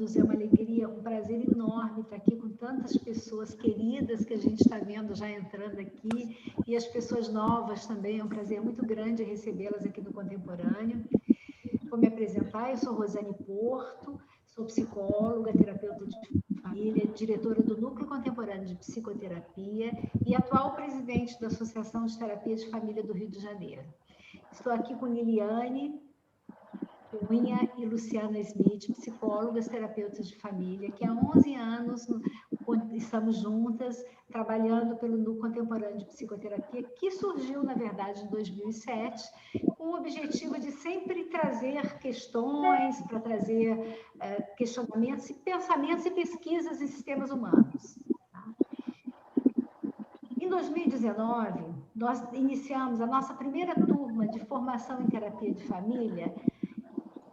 É uma alegria, um prazer enorme estar aqui com tantas pessoas queridas que a gente está vendo já entrando aqui, e as pessoas novas também, é um prazer muito grande recebê-las aqui no Contemporâneo. Vou me apresentar, eu sou Rosane Porto, sou psicóloga, terapeuta de família, diretora do Núcleo Contemporâneo de Psicoterapia e atual presidente da Associação de Terapia de Família do Rio de Janeiro. Estou aqui com Liliane Cunha e Luciana Smith, psicólogas, terapeutas de família, que há 11 anos estamos juntas, trabalhando pelo Núcleo Contemporâneo de Psicoterapia, que surgiu, na verdade, em 2007, com o objetivo de sempre trazer questões, para trazer questionamentos, pensamentos e pesquisas em sistemas humanos. Em 2019, nós iniciamos a nossa primeira turma de formação em terapia de família,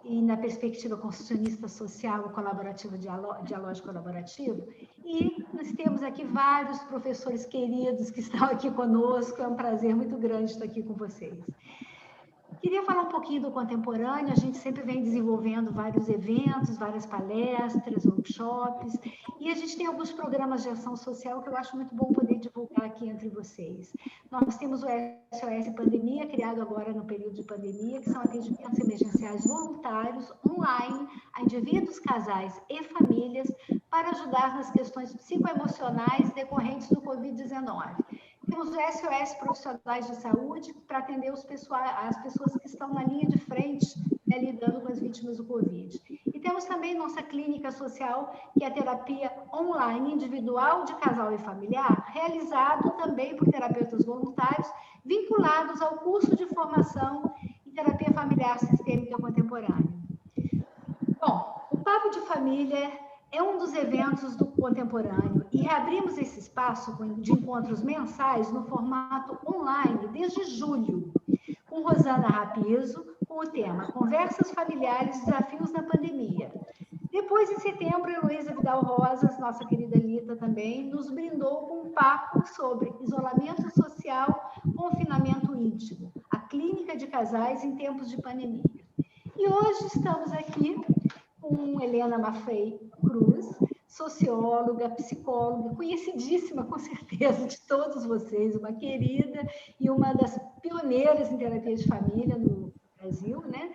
e na perspectiva constitucionista social, colaborativa, dialógico colaborativo, e nós temos aqui vários professores queridos que estão aqui conosco, é um prazer muito grande estar aqui com vocês. Queria falar um pouquinho do contemporâneo, a gente sempre vem desenvolvendo vários eventos, várias palestras, workshops, e a gente tem alguns programas de ação social que eu acho muito bom poder divulgar aqui entre vocês. Nós temos o SOS Pandemia, criado agora no período de pandemia, que são atendimentos emergenciais voluntários, online, a indivíduos, casais e famílias, para ajudar nas questões psicoemocionais decorrentes do Covid-19. Temos o SOS Profissionais de Saúde para atender as pessoas que estão na linha de frente, né, lidando com as vítimas do Covid. E temos também nossa clínica social, que é a terapia online individual de casal e familiar, realizado também por terapeutas voluntários, vinculados ao curso de formação em terapia familiar sistêmica contemporânea. Bom, o Papo de Família é um dos eventos do Contemporâneo e reabrimos esse espaço de encontros mensais no formato online desde julho, com Rosana Rapizo, com o tema Conversas Familiares, Desafios na Pandemia. Depois, em setembro, a Heloísa Vidal Rosas, nossa querida Lita também, nos brindou com um papo sobre isolamento social, confinamento íntimo, a clínica de casais em tempos de pandemia. E hoje estamos aqui com Helena Maffei Cruz, socióloga, psicóloga, conhecidíssima, com certeza, de todos vocês, uma querida e uma das pioneiras em terapia de família no Brasil, né?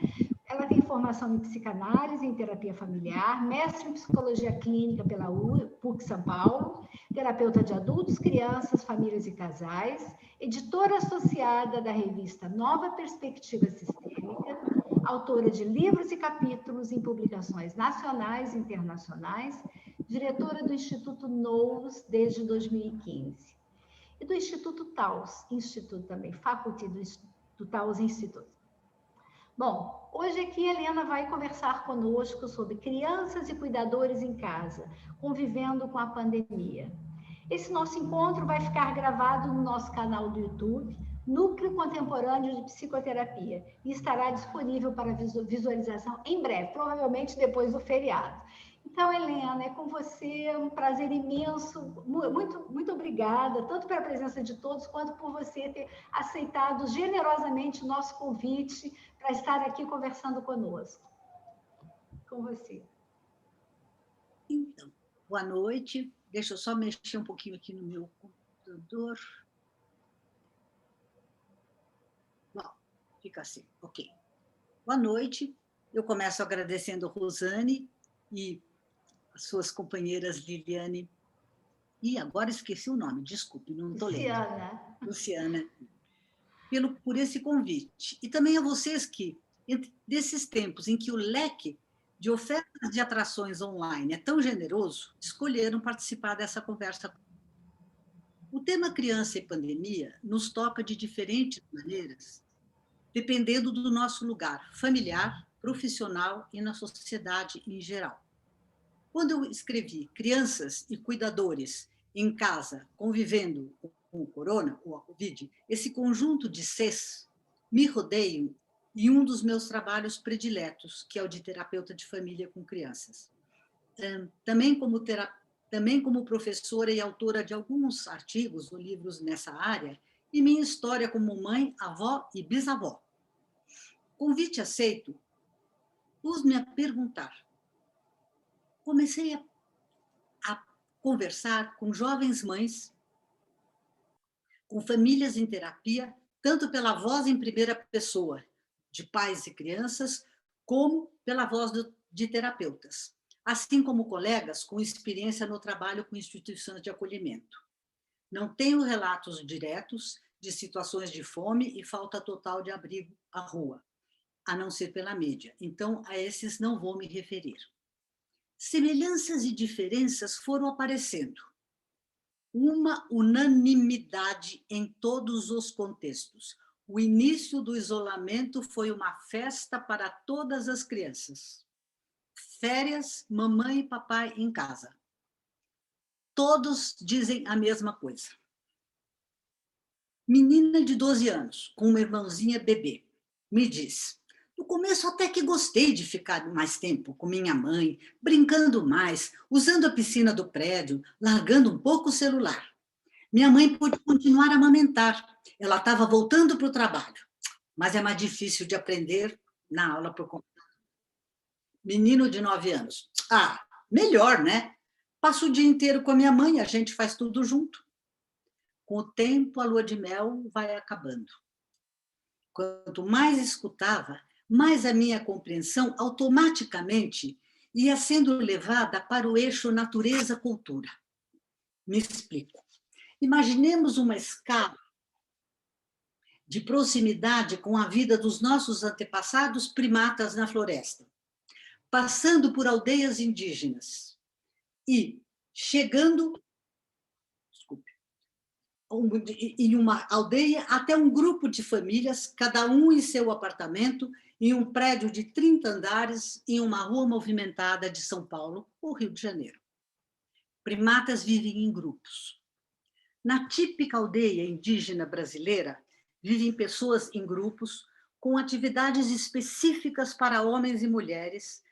Ela tem formação em psicanálise, em terapia familiar, mestre em psicologia clínica pela PUC São Paulo, terapeuta de adultos, crianças, famílias e casais, editora associada da revista Nova Perspectiva Sistêmica, autora de livros e capítulos em publicações nacionais e internacionais, diretora do Instituto NOUS desde 2015. E do Instituto Taos, Instituto também, Faculty do Taos Instituto. Bom, hoje aqui a Helena vai conversar conosco sobre crianças e cuidadores em casa, convivendo com a pandemia. Esse nosso encontro vai ficar gravado no nosso canal do YouTube, Núcleo Contemporâneo de Psicoterapia, e estará disponível para visualização em breve, provavelmente depois do feriado. Então, Helena, é com você, é um prazer imenso, muito obrigada, tanto pela presença de todos, quanto por você ter aceitado generosamente o nosso convite para estar aqui conversando conosco. Com você. Então, boa noite. Deixa eu só mexer um pouquinho aqui no meu computador. Bom, fica assim, ok. Boa noite. Eu começo agradecendo a Rosane e as suas companheiras Liliane, e agora esqueci o nome, desculpe, não estou lendo. Luciana. Por esse convite. E também a vocês que, desses tempos em que o leque de ofertas de atrações online é tão generoso, escolheram participar dessa conversa. O tema criança e pandemia nos toca de diferentes maneiras, dependendo do nosso lugar familiar, profissional e na sociedade em geral. Quando eu escrevi crianças e cuidadores em casa convivendo com o corona, ou a Covid, esse conjunto de Cs me rodeiam em um dos meus trabalhos prediletos, que é o de terapeuta de família com crianças. Também como professora e autora de alguns artigos ou livros nessa área, e minha história como mãe, avó e bisavó. Convite aceito, pus-me a perguntar: comecei a conversar com jovens mães, com famílias em terapia, tanto pela voz em primeira pessoa, de pais e crianças, como pela voz de terapeutas, assim como colegas com experiência no trabalho com instituições de acolhimento. Não tenho relatos diretos de situações de fome e falta total de abrigo à rua, a não ser pela mídia. Então, a esses não vou me referir. Semelhanças e diferenças foram aparecendo. Uma unanimidade em todos os contextos. O início do isolamento foi uma festa para todas as crianças. Férias, mamãe e papai em casa. Todos dizem a mesma coisa. Menina de 12 anos, com uma irmãozinha bebê, me diz: no começo até que gostei de ficar mais tempo com minha mãe, brincando mais, usando a piscina do prédio, largando um pouco o celular. Minha mãe pôde continuar a amamentar. Ela estava voltando para o trabalho, mas é mais difícil de aprender na aula por computador. Menino de 9 anos. Ah, melhor, né? Passo o dia inteiro com a minha mãe, a gente faz tudo junto. Com o tempo, a lua de mel vai acabando. Quanto mais escutava, mais a minha compreensão automaticamente ia sendo levada para o eixo natureza-cultura. Me explico. Imaginemos uma escala de proximidade com a vida dos nossos antepassados primatas na floresta, passando por aldeias indígenas e chegando em uma aldeia até um grupo de famílias, cada um em seu apartamento, em um prédio de 30 andares, em uma rua movimentada de São Paulo ou Rio de Janeiro. Primatas vivem em grupos. Na típica aldeia indígena brasileira, vivem pessoas em grupos, com atividades específicas para homens e mulheres,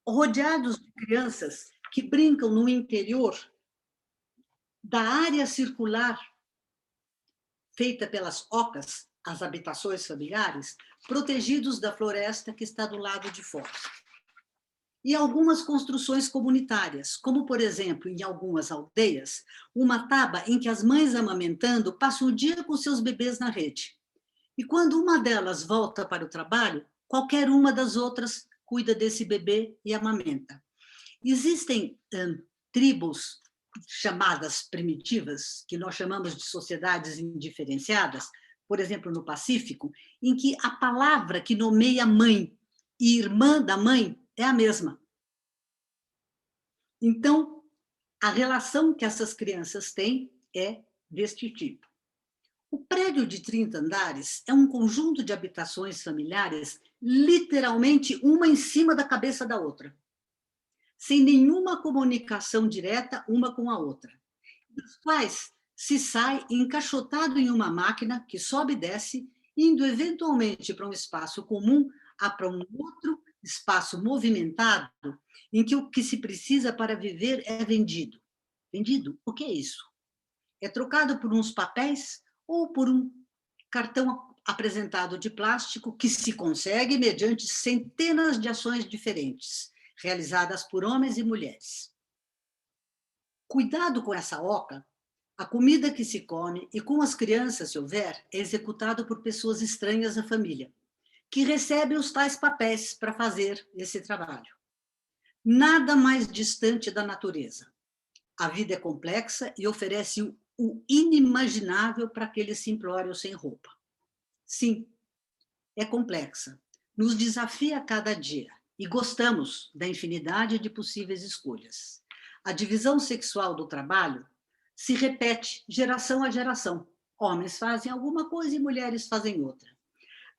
rodeados de crianças que brincam no interior da área circular feita pelas ocas, as habitações familiares, protegidos da floresta que está do lado de fora. E algumas construções comunitárias, como, por exemplo, em algumas aldeias, uma taba em que as mães amamentando passam o dia com seus bebês na rede. E quando uma delas volta para o trabalho, qualquer uma das outras cuida desse bebê e amamenta. Existem tribos chamadas primitivas, que nós chamamos de sociedades indiferenciadas, por exemplo, no Pacífico, em que a palavra que nomeia mãe e irmã da mãe é a mesma. Então, a relação que essas crianças têm é deste tipo. O prédio de 30 andares é um conjunto de habitações familiares, literalmente uma em cima da cabeça da outra, sem nenhuma comunicação direta uma com a outra. Os pais se sai encaixotado em uma máquina que sobe e desce, indo eventualmente para um espaço comum, para um outro espaço movimentado, em que o que se precisa para viver é vendido. Vendido? O que é isso? É trocado por uns papéis ou por um cartão apresentado de plástico que se consegue mediante centenas de ações diferentes, realizadas por homens e mulheres. Cuidado com essa oca, a comida que se come e com as crianças, se houver, é executado por pessoas estranhas à família, que recebem os tais papéis para fazer esse trabalho. Nada mais distante da natureza. A vida é complexa e oferece o inimaginável para aqueles simplórios sem roupa. Sim, é complexa. Nos desafia a cada dia e gostamos da infinidade de possíveis escolhas. A divisão sexual do trabalho se repete geração a geração. Homens fazem alguma coisa e mulheres fazem outra.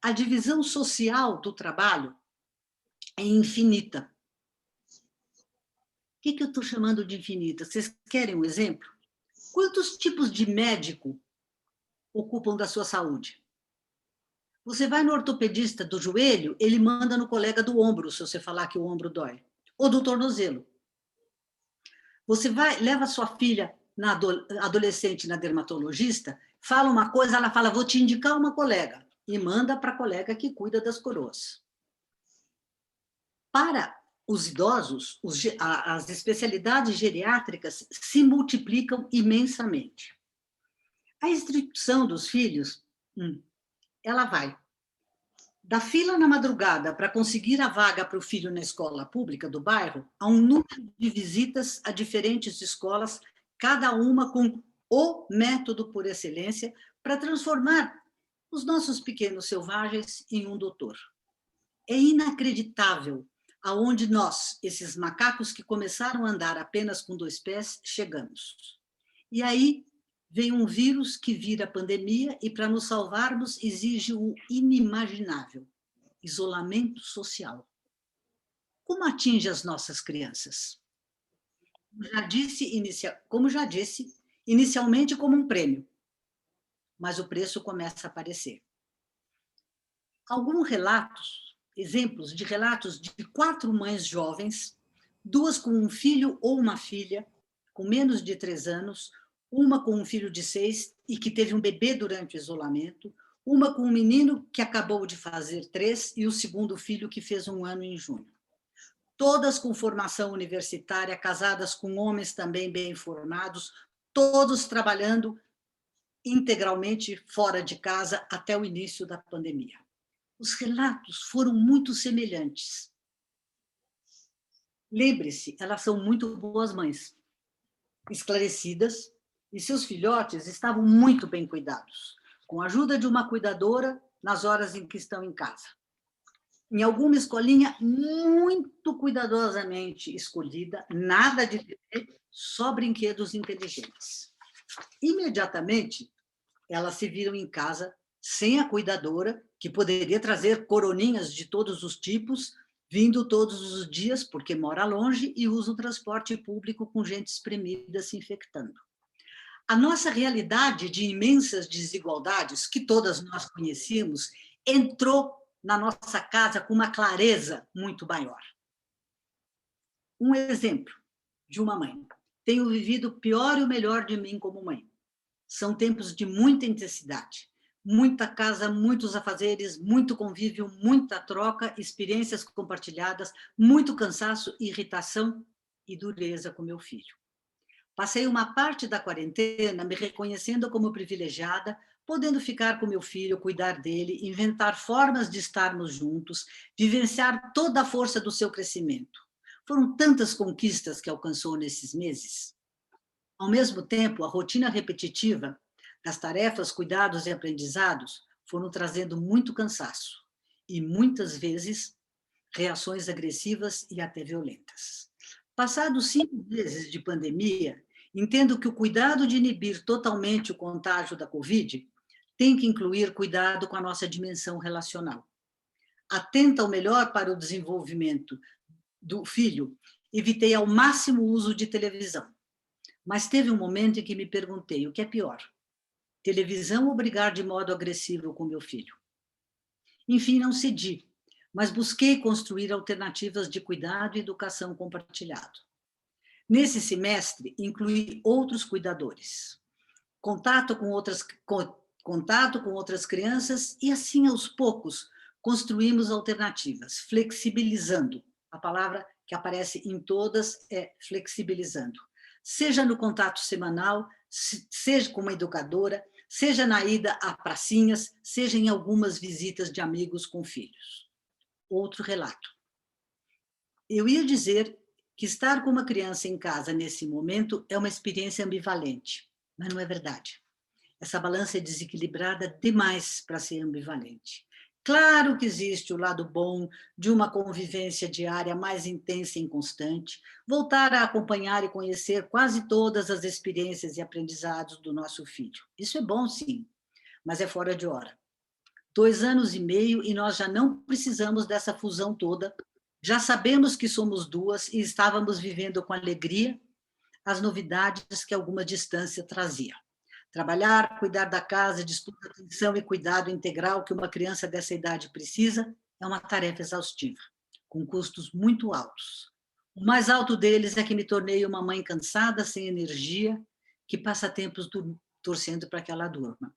A divisão social do trabalho é infinita. O que eu estou chamando de infinita? Vocês querem um exemplo? Quantos tipos de médico ocupam da sua saúde? Você vai no ortopedista do joelho, ele manda no colega do ombro, se você falar que o ombro dói, ou do tornozelo. Você leva sua filha adolescente na dermatologista, fala uma coisa, ela fala, vou te indicar uma colega, e manda para a colega que cuida das coroas. Para os idosos, as especialidades geriátricas se multiplicam imensamente. A instrução dos filhos, ela vai da fila na madrugada para conseguir a vaga para o filho na escola pública do bairro, a um número de visitas a diferentes escolas, cada uma com o método por excelência para transformar os nossos pequenos selvagens em um doutor. É inacreditável aonde nós, esses macacos que começaram a andar apenas com 2 pés, chegamos. E aí vem um vírus que vira pandemia e, para nos salvarmos, exige o inimaginável: isolamento social. Como atinge as nossas crianças? Como já disse, inicialmente como um prêmio, mas o preço começa a aparecer. Alguns relatos, exemplos de relatos de 4 mães jovens, 2 com um filho ou uma filha, com menos de 3 anos, uma com um filho de 6 e que teve um bebê durante o isolamento, uma com um menino que acabou de fazer 3 e o segundo filho que fez 1 ano em junho. Todas com formação universitária, casadas com homens também bem formados, todos trabalhando integralmente fora de casa até o início da pandemia. Os relatos foram muito semelhantes. Lembre-se, elas são muito boas mães, esclarecidas, e seus filhotes estavam muito bem cuidados, com a ajuda de uma cuidadora nas horas em que estão em casa. Em alguma escolinha muito cuidadosamente escolhida, nada de TV, só brinquedos inteligentes. Imediatamente, elas se viram em casa sem a cuidadora, que poderia trazer coroninhas de todos os tipos, vindo todos os dias, porque mora longe e usa o transporte público com gente espremida se infectando. A nossa realidade de imensas desigualdades, que todas nós conhecíamos, entrou na nossa casa com uma clareza muito maior. Um exemplo de uma mãe. Tenho vivido o pior e o melhor de mim como mãe. São tempos de muita intensidade, muita casa, muitos afazeres, muito convívio, muita troca, experiências compartilhadas, muito cansaço, irritação e dureza com meu filho. Passei uma parte da quarentena me reconhecendo como privilegiada, podendo ficar com meu filho, cuidar dele, inventar formas de estarmos juntos, vivenciar toda a força do seu crescimento. Foram tantas conquistas que alcançou nesses meses. Ao mesmo tempo, a rotina repetitiva das tarefas, cuidados e aprendizados foram trazendo muito cansaço e, muitas vezes, reações agressivas e até violentas. Passados 5 meses de pandemia, entendo que o cuidado de inibir totalmente o contágio da Covid tem que incluir cuidado com a nossa dimensão relacional. Atenta ao melhor para o desenvolvimento do filho, evitei ao máximo o uso de televisão. Mas teve um momento em que me perguntei: o que é pior? Televisão ou brigar de modo agressivo com meu filho? Enfim, não cedi, mas busquei construir alternativas de cuidado e educação compartilhado. Nesse semestre, incluí outros cuidadores, contato com outras crianças e, assim, aos poucos, construímos alternativas, flexibilizando. A palavra que aparece em todas é flexibilizando. Seja no contato semanal, seja com uma educadora, seja na ida a pracinhas, seja em algumas visitas de amigos com filhos. Outro relato. Eu ia dizer que estar com uma criança em casa nesse momento é uma experiência ambivalente, mas não é verdade. Essa balança é desequilibrada demais para ser ambivalente. Claro que existe o lado bom de uma convivência diária mais intensa e constante, voltar a acompanhar e conhecer quase todas as experiências e aprendizados do nosso filho. Isso é bom, sim, mas é fora de hora. 2 anos e meio e nós já não precisamos dessa fusão toda. Já sabemos que somos 2 e estávamos vivendo com alegria as novidades que alguma distância trazia. Trabalhar, cuidar da casa, dispor da atenção e cuidado integral que uma criança dessa idade precisa é uma tarefa exaustiva, com custos muito altos. O mais alto deles é que me tornei uma mãe cansada, sem energia, que passa tempos torcendo para que ela durma.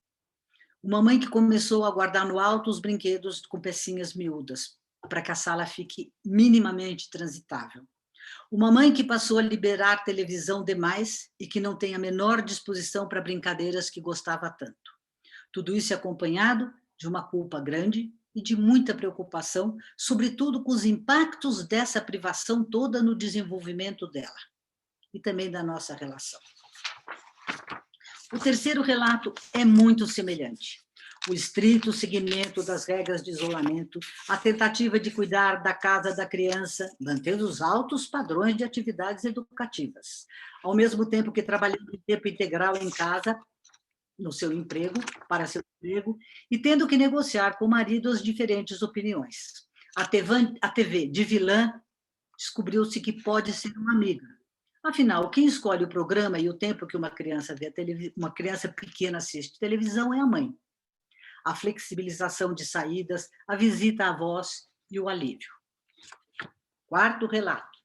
Uma mãe que começou a guardar no alto os brinquedos com pecinhas miúdas, para que a sala fique minimamente transitável. Uma mãe que passou a liberar televisão demais e que não tem a menor disposição para brincadeiras que gostava tanto. Tudo isso é acompanhado de uma culpa grande e de muita preocupação, sobretudo com os impactos dessa privação toda no desenvolvimento dela e também da nossa relação. O terceiro relato é muito semelhante. O estrito seguimento das regras de isolamento, a tentativa de cuidar da casa da criança, mantendo os altos padrões de atividades educativas, ao mesmo tempo que trabalhando em tempo integral em casa, no seu emprego, para seu emprego, e tendo que negociar com o marido as diferentes opiniões. A TV de vilã descobriu-se que pode ser uma amiga. Afinal, quem escolhe o programa e o tempo que uma criança uma criança pequena assiste televisão é a mãe. A flexibilização de saídas, a visita à avós e o alívio. Quarto relato.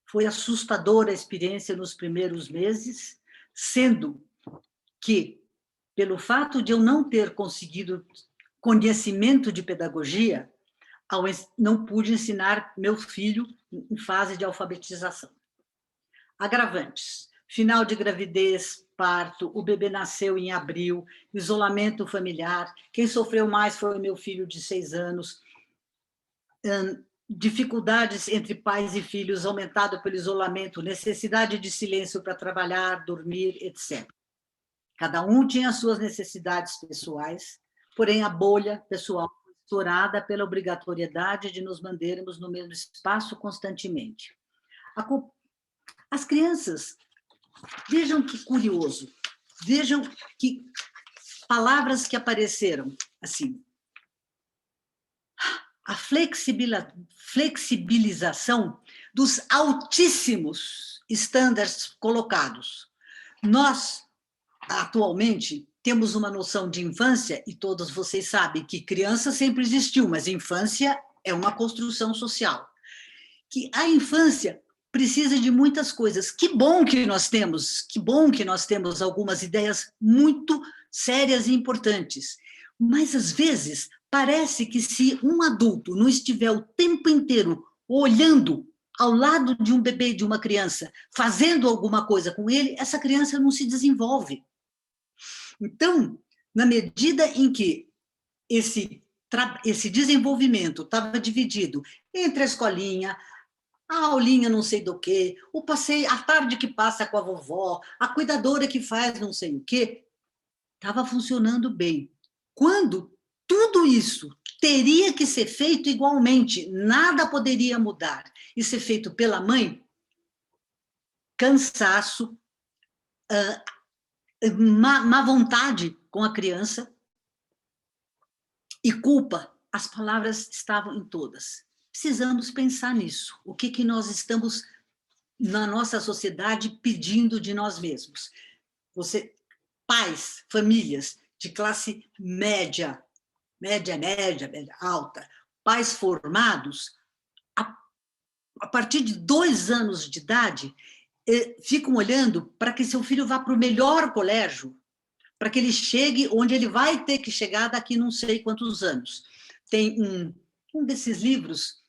Foi assustadora a experiência nos primeiros meses, sendo que, pelo fato de eu não ter conseguido conhecimento de pedagogia, não pude ensinar meu filho em fase de alfabetização. Agravantes. Final de gravidez, parto, o bebê nasceu em abril, isolamento familiar, quem sofreu mais foi o meu filho de 6 anos, dificuldades entre pais e filhos, aumentado pelo isolamento, necessidade de silêncio para trabalhar, dormir, etc. Cada um tinha suas necessidades pessoais, porém a bolha pessoal foi estourada pela obrigatoriedade de nos mantermos no mesmo espaço constantemente. As crianças, vejam que curioso, vejam que palavras que apareceram, assim, a flexibilização dos altíssimos estándares colocados. Nós, atualmente, temos uma noção de infância, e todos vocês sabem que criança sempre existiu, mas infância é uma construção social. Que a infância precisa de muitas coisas. Que bom que nós temos algumas ideias muito sérias e importantes. Mas, às vezes, parece que se um adulto não estiver o tempo inteiro olhando ao lado de um bebê, de uma criança, fazendo alguma coisa com ele, essa criança não se desenvolve. Então, na medida em que esse desenvolvimento estava dividido entre a escolinha, a aulinha não sei do quê, o passeio, a tarde que passa com a vovó, a cuidadora que faz não sei o quê, estava funcionando bem. Quando tudo isso teria que ser feito igualmente, nada poderia mudar, e ser feito pela mãe, cansaço, má vontade com a criança e culpa, as palavras estavam em todas. Precisamos pensar nisso. O que nós estamos, na nossa sociedade, pedindo de nós mesmos? Pais, famílias de classe média alta, pais formados, a partir de 2 anos de idade, ficam olhando para que seu filho vá para o melhor colégio, para que ele chegue onde ele vai ter que chegar daqui não sei quantos anos. Tem um desses livros,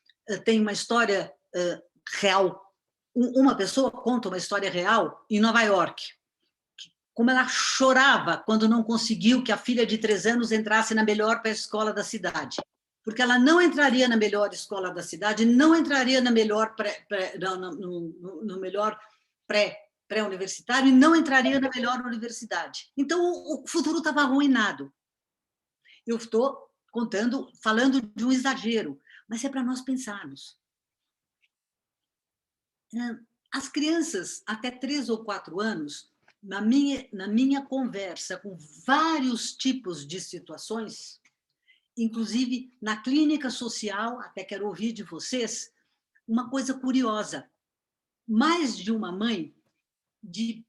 tem uma história real. Uma pessoa conta uma história real em Nova York, como ela chorava quando não conseguiu que a filha de 3 anos entrasse na melhor pré-escola da cidade. Porque ela não entraria na melhor escola da cidade, não entraria na melhor no melhor pré-universitário e não entraria na melhor universidade. Então, o futuro estava arruinado. Eu estou falando de um exagero, mas é para nós pensarmos. As crianças, até 3 ou 4 anos, na minha conversa com vários tipos de situações, inclusive na clínica social, até quero ouvir de vocês, uma coisa curiosa. Mais de uma mãe de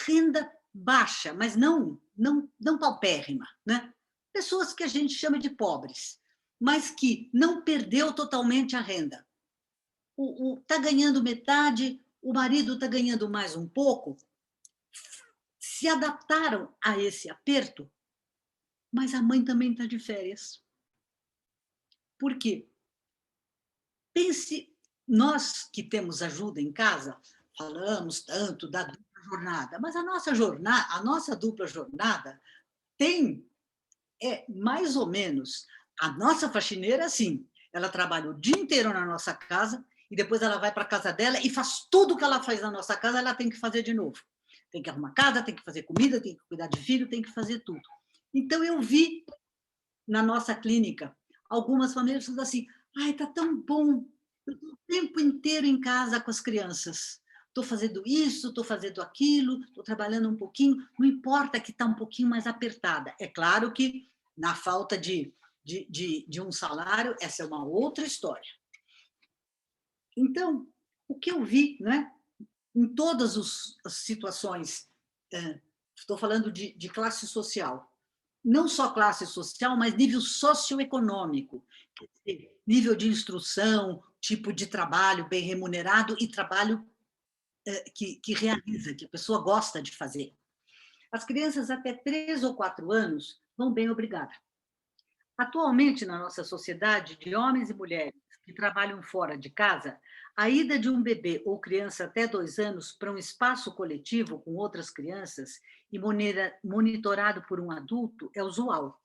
renda baixa, mas não paupérrima, né? Pessoas que a gente chama de pobres, mas que não perdeu totalmente a renda. Está ganhando metade, o marido está ganhando mais um pouco, se adaptaram a esse aperto, mas a mãe também está de férias. Por quê? pense, nós que temos ajuda em casa, falamos tanto da dupla jornada, mas a nossa dupla jornada tem mais ou menos a nossa faxineira, sim. Ela trabalha o dia inteiro na nossa casa e depois ela vai para a casa dela e faz tudo que ela faz na nossa casa, ela tem que fazer de novo. Tem que arrumar casa, tem que fazer comida, tem que cuidar de filho, tem que fazer tudo. Então, eu vi na nossa clínica algumas famílias falando assim, ai, tá tão bom, eu estou o tempo inteiro em casa com as crianças. Estou fazendo isso, estou fazendo aquilo, estou trabalhando um pouquinho, não importa que está um pouquinho mais apertada. É claro que, na falta de um salário, essa é uma outra história. Então, o que eu vi, né, em todas as situações, estou falando de classe social, não só classe social, mas nível socioeconômico, nível de instrução, tipo de trabalho bem remunerado e trabalho que realiza, que a pessoa gosta de fazer. As crianças até 3 ou 4 anos vão bem, obrigada. Atualmente, na nossa sociedade, de homens e mulheres que trabalham fora de casa, a ida de um bebê ou criança até 2 anos para um espaço coletivo com outras crianças e monitorado por um adulto é usual.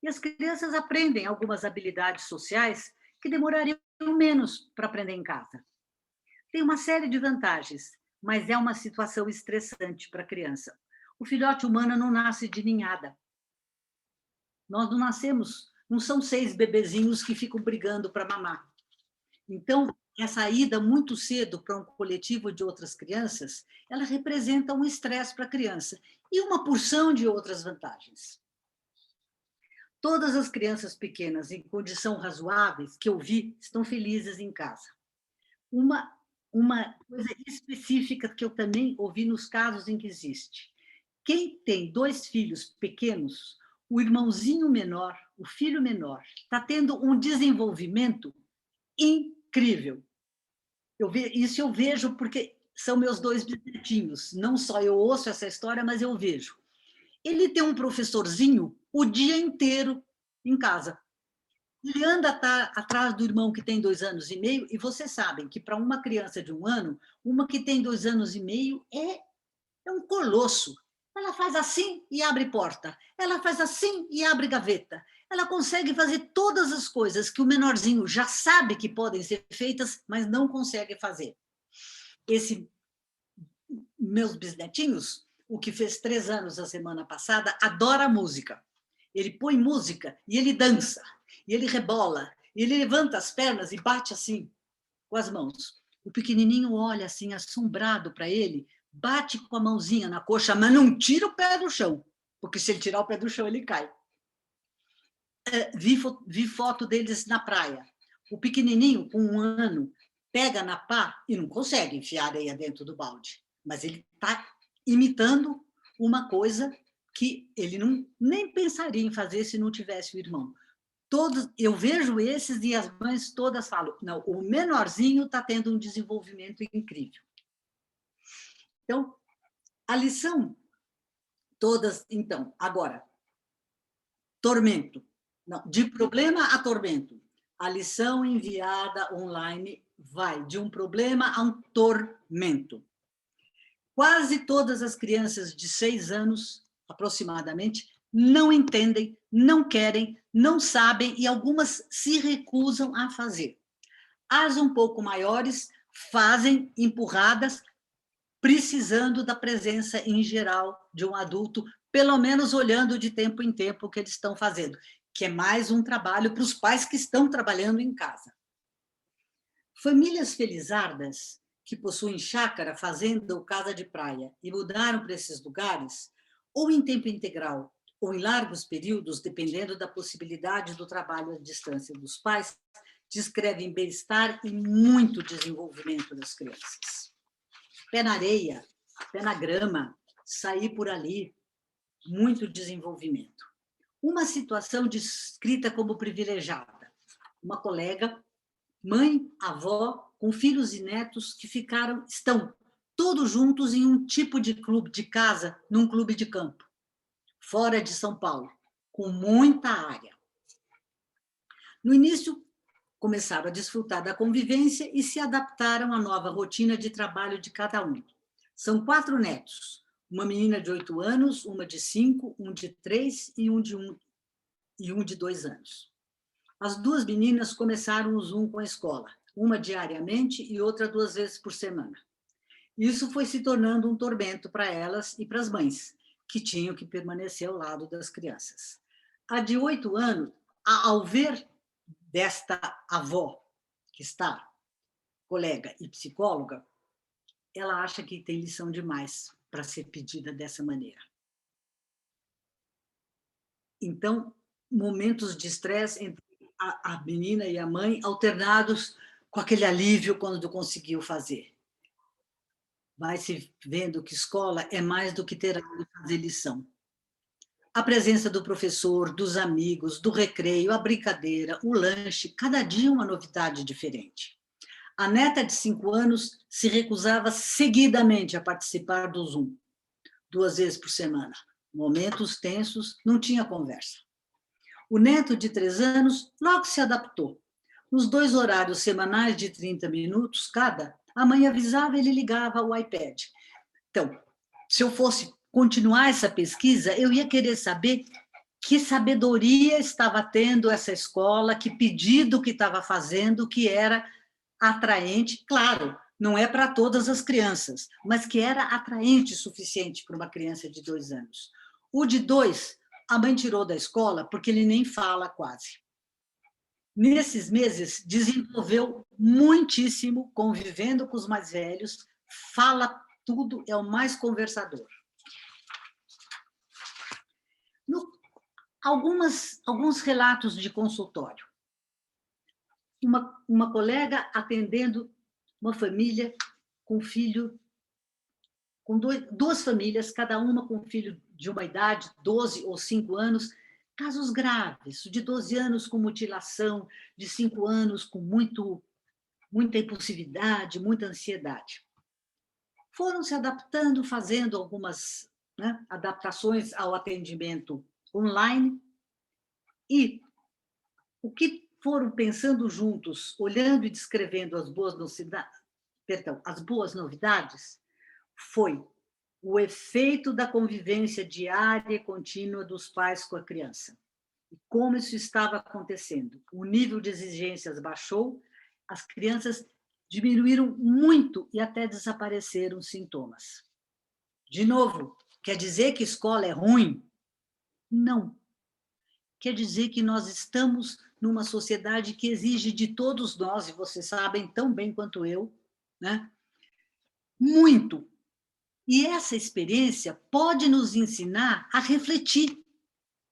E as crianças aprendem algumas habilidades sociais que demorariam menos para aprender em casa. Tem uma série de vantagens, mas é uma situação estressante para a criança. O filhote humano não nasce de ninhada. Nós não nascemos, não são 6 bebezinhos que ficam brigando para mamar. Então, essa ida muito cedo para um coletivo de outras crianças, ela representa um estresse para a criança e uma porção de outras vantagens. Todas as crianças pequenas em condição razoáveis que eu vi estão felizes em casa. Uma coisa específica que eu também ouvi nos casos em que existe. Quem tem 2 filhos pequenos, o irmãozinho menor, o filho menor, está tendo um desenvolvimento incrível. Isso eu vejo porque são meus 2 bisnetinhos. Não só eu ouço essa história, mas eu vejo. Ele tem um professorzinho o dia inteiro em casa. Ele anda atrás do irmão que tem 2 anos e meio, e vocês sabem que para uma criança de 1 ano, uma que tem 2 anos e meio é um colosso. Ela faz assim e abre porta. Ela faz assim e abre gaveta. Ela consegue fazer todas as coisas que o menorzinho já sabe que podem ser feitas, mas não consegue fazer. Meus bisnetinhos, o que fez 3 anos a semana passada, adora música. Ele põe música e ele dança, e ele rebola, e ele levanta as pernas e bate assim, com as mãos. O pequenininho olha assim, assombrado para ele, bate com a mãozinha na coxa, mas não tira o pé do chão, porque se ele tirar o pé do chão, ele cai. Vi foto deles na praia. O pequenininho, com 1 ano, pega na pá e não consegue enfiar areia dentro do balde, mas ele está imitando uma coisa que ele nem pensaria em fazer se não tivesse o irmão. Eu vejo esses e as mães todas falam, não, o menorzinho está tendo um desenvolvimento incrível. Então, a lição todas, então, agora, tormento. Não, de problema a tormento. A lição enviada online vai de um problema a um tormento. Quase todas as crianças de 6 anos, aproximadamente, não entendem, não querem, não sabem e algumas se recusam a fazer. As um pouco maiores fazem empurradas, precisando da presença em geral de um adulto, pelo menos olhando de tempo em tempo o que eles estão fazendo, que é mais um trabalho para os pais que estão trabalhando em casa. Famílias felizardas que possuem chácara, fazenda ou casa de praia e mudaram para esses lugares, ou em tempo integral, ou em largos períodos, dependendo da possibilidade do trabalho à distância dos pais, descrevem bem-estar e muito desenvolvimento das crianças. Pé na areia, pé na grama, sair por ali, muito desenvolvimento. Uma situação descrita como privilegiada. Uma colega, mãe, avó, com filhos e netos que estão todos juntos em um tipo de clube de casa, num clube de campo, fora de São Paulo, com muita área. No início, começaram a desfrutar da convivência e se adaptaram à nova rotina de trabalho de cada um. São 4 netos, uma menina de 8 anos, uma de 5, um de 3 e um de 2 anos. As 2 meninas começaram o Zoom com a escola, uma diariamente e outra 2 vezes por semana. Isso foi se tornando um tormento para elas e para as mães, que tinham que permanecer ao lado das crianças. A de 8 anos, ao ver desta avó, que está colega e psicóloga, ela acha que tem lição demais para ser pedida dessa maneira. Então, momentos de estresse entre a menina e a mãe, alternados com aquele alívio quando conseguiu fazer. Vai se vendo que escola é mais do que ter aula e fazer lição. A presença do professor, dos amigos, do recreio, a brincadeira, o lanche, cada dia uma novidade diferente. A neta de 5 anos se recusava seguidamente a participar do Zoom, 2 vezes por semana. Momentos tensos, não tinha conversa. O neto de 3 anos logo se adaptou. Nos 2 horários semanais de 30 minutos cada, a mãe avisava e ele ligava o iPad. Então, se eu fosse continuar essa pesquisa, eu ia querer saber que sabedoria estava tendo essa escola, que pedido que estava fazendo, que era atraente, claro, não é para todas as crianças, mas que era atraente o suficiente para uma criança de 2 anos. O de 2, a mãe tirou da escola porque ele nem fala quase. Nesses meses, desenvolveu muitíssimo, convivendo com os mais velhos, fala tudo, é o mais conversador. Alguns relatos de consultório. Uma colega atendendo uma família com filho, com 2 famílias, cada uma com filho de uma idade, 12 ou 5 anos, casos graves, de 12 anos com mutilação, de 5 anos com muita impulsividade, muita ansiedade. Foram se adaptando, fazendo algumas adaptações ao atendimento online, e o que foram pensando juntos, olhando e descrevendo as boas novidades, foi o efeito da convivência diária e contínua dos pais com a criança. E como isso estava acontecendo. O nível de exigências baixou, as crianças diminuíram muito e até desapareceram os sintomas. De novo, quer dizer que escola é ruim? Não. Quer dizer que nós estamos numa sociedade que exige de todos nós, e vocês sabem tão bem quanto eu, muito. E essa experiência pode nos ensinar a refletir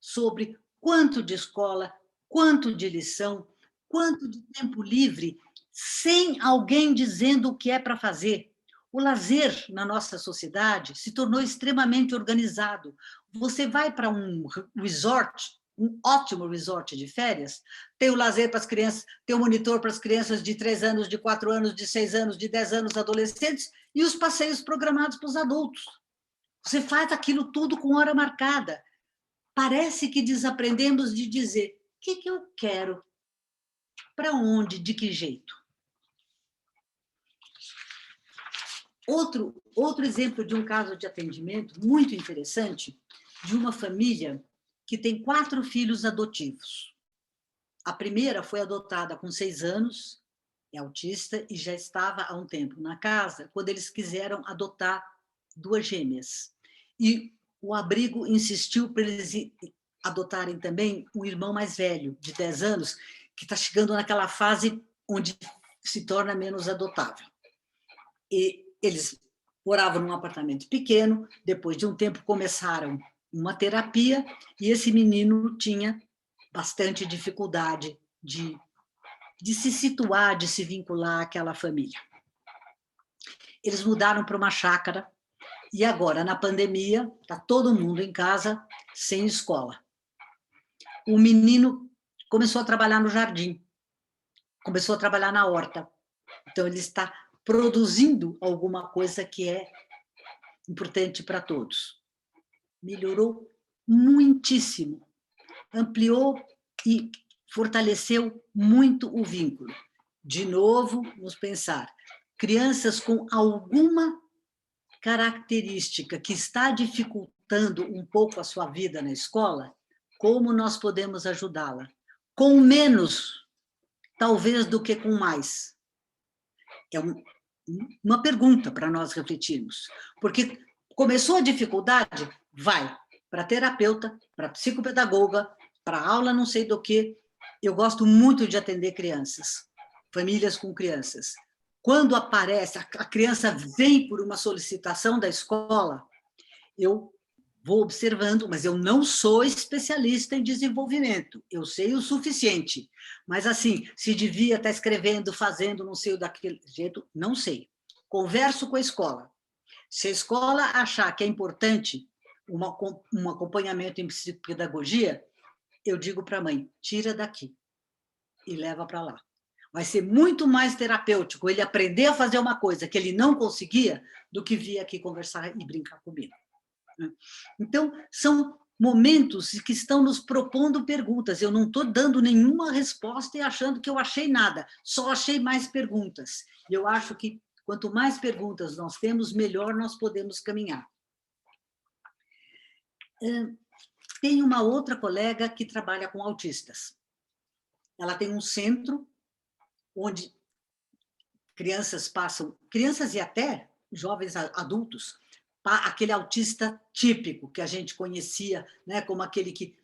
sobre quanto de escola, quanto de lição, quanto de tempo livre, sem alguém dizendo o que é para fazer. O lazer na nossa sociedade se tornou extremamente organizado. Você vai para um resort, um ótimo resort de férias, tem o lazer para as crianças, tem o monitor para as crianças de 3 anos, de 4 anos, de 6 anos, de 10 anos, adolescentes, e os passeios programados para os adultos. Você faz aquilo tudo com hora marcada. Parece que desaprendemos de dizer o que eu quero, para onde, de que jeito. Outro exemplo de um caso de atendimento muito interessante, de uma família que tem 4 filhos adotivos. A primeira foi adotada com 6 anos, é autista e já estava há um tempo na casa, quando eles quiseram adotar 2 gêmeas. E o abrigo insistiu para eles adotarem também um irmão mais velho, de 10 anos, que está chegando naquela fase onde se torna menos adotável. E eles moravam num apartamento pequeno, depois de um tempo começaram uma terapia, e esse menino tinha bastante dificuldade de se situar, de se vincular àquela família. Eles mudaram para uma chácara, e agora, na pandemia, está todo mundo em casa, sem escola. O menino começou a trabalhar no jardim, começou a trabalhar na horta. Então, ele está produzindo alguma coisa que é importante para todos. Melhorou muitíssimo, ampliou e fortaleceu muito o vínculo. De novo, vamos pensar, crianças com alguma característica que está dificultando um pouco a sua vida na escola, como nós podemos ajudá-la? Com menos, talvez, do que com mais. É uma pergunta para nós refletirmos. Porque começou a dificuldade, vai para terapeuta, para psicopedagoga, para aula não sei do que. Eu gosto muito de atender crianças, famílias com crianças. Quando aparece, a criança vem por uma solicitação da escola, eu vou observando, mas eu não sou especialista em desenvolvimento, eu sei o suficiente. Mas, assim, se devia estar escrevendo, fazendo, não sei daquele jeito, não sei. Converso com a escola. Se a escola achar que é importante um acompanhamento em psicopedagogia, eu digo para a mãe, tira daqui e leva para lá. Vai ser muito mais terapêutico ele aprender a fazer uma coisa que ele não conseguia do que vir aqui conversar e brincar comigo. Então, são momentos que estão nos propondo perguntas. Eu não estou dando nenhuma resposta e achando que eu achei nada, só achei mais perguntas. E eu acho que quanto mais perguntas nós temos, melhor nós podemos caminhar. Tem uma outra colega que trabalha com autistas. Ela tem um centro onde crianças passam, crianças e até jovens adultos, aquele autista típico que a gente conhecia, né, como aquele que,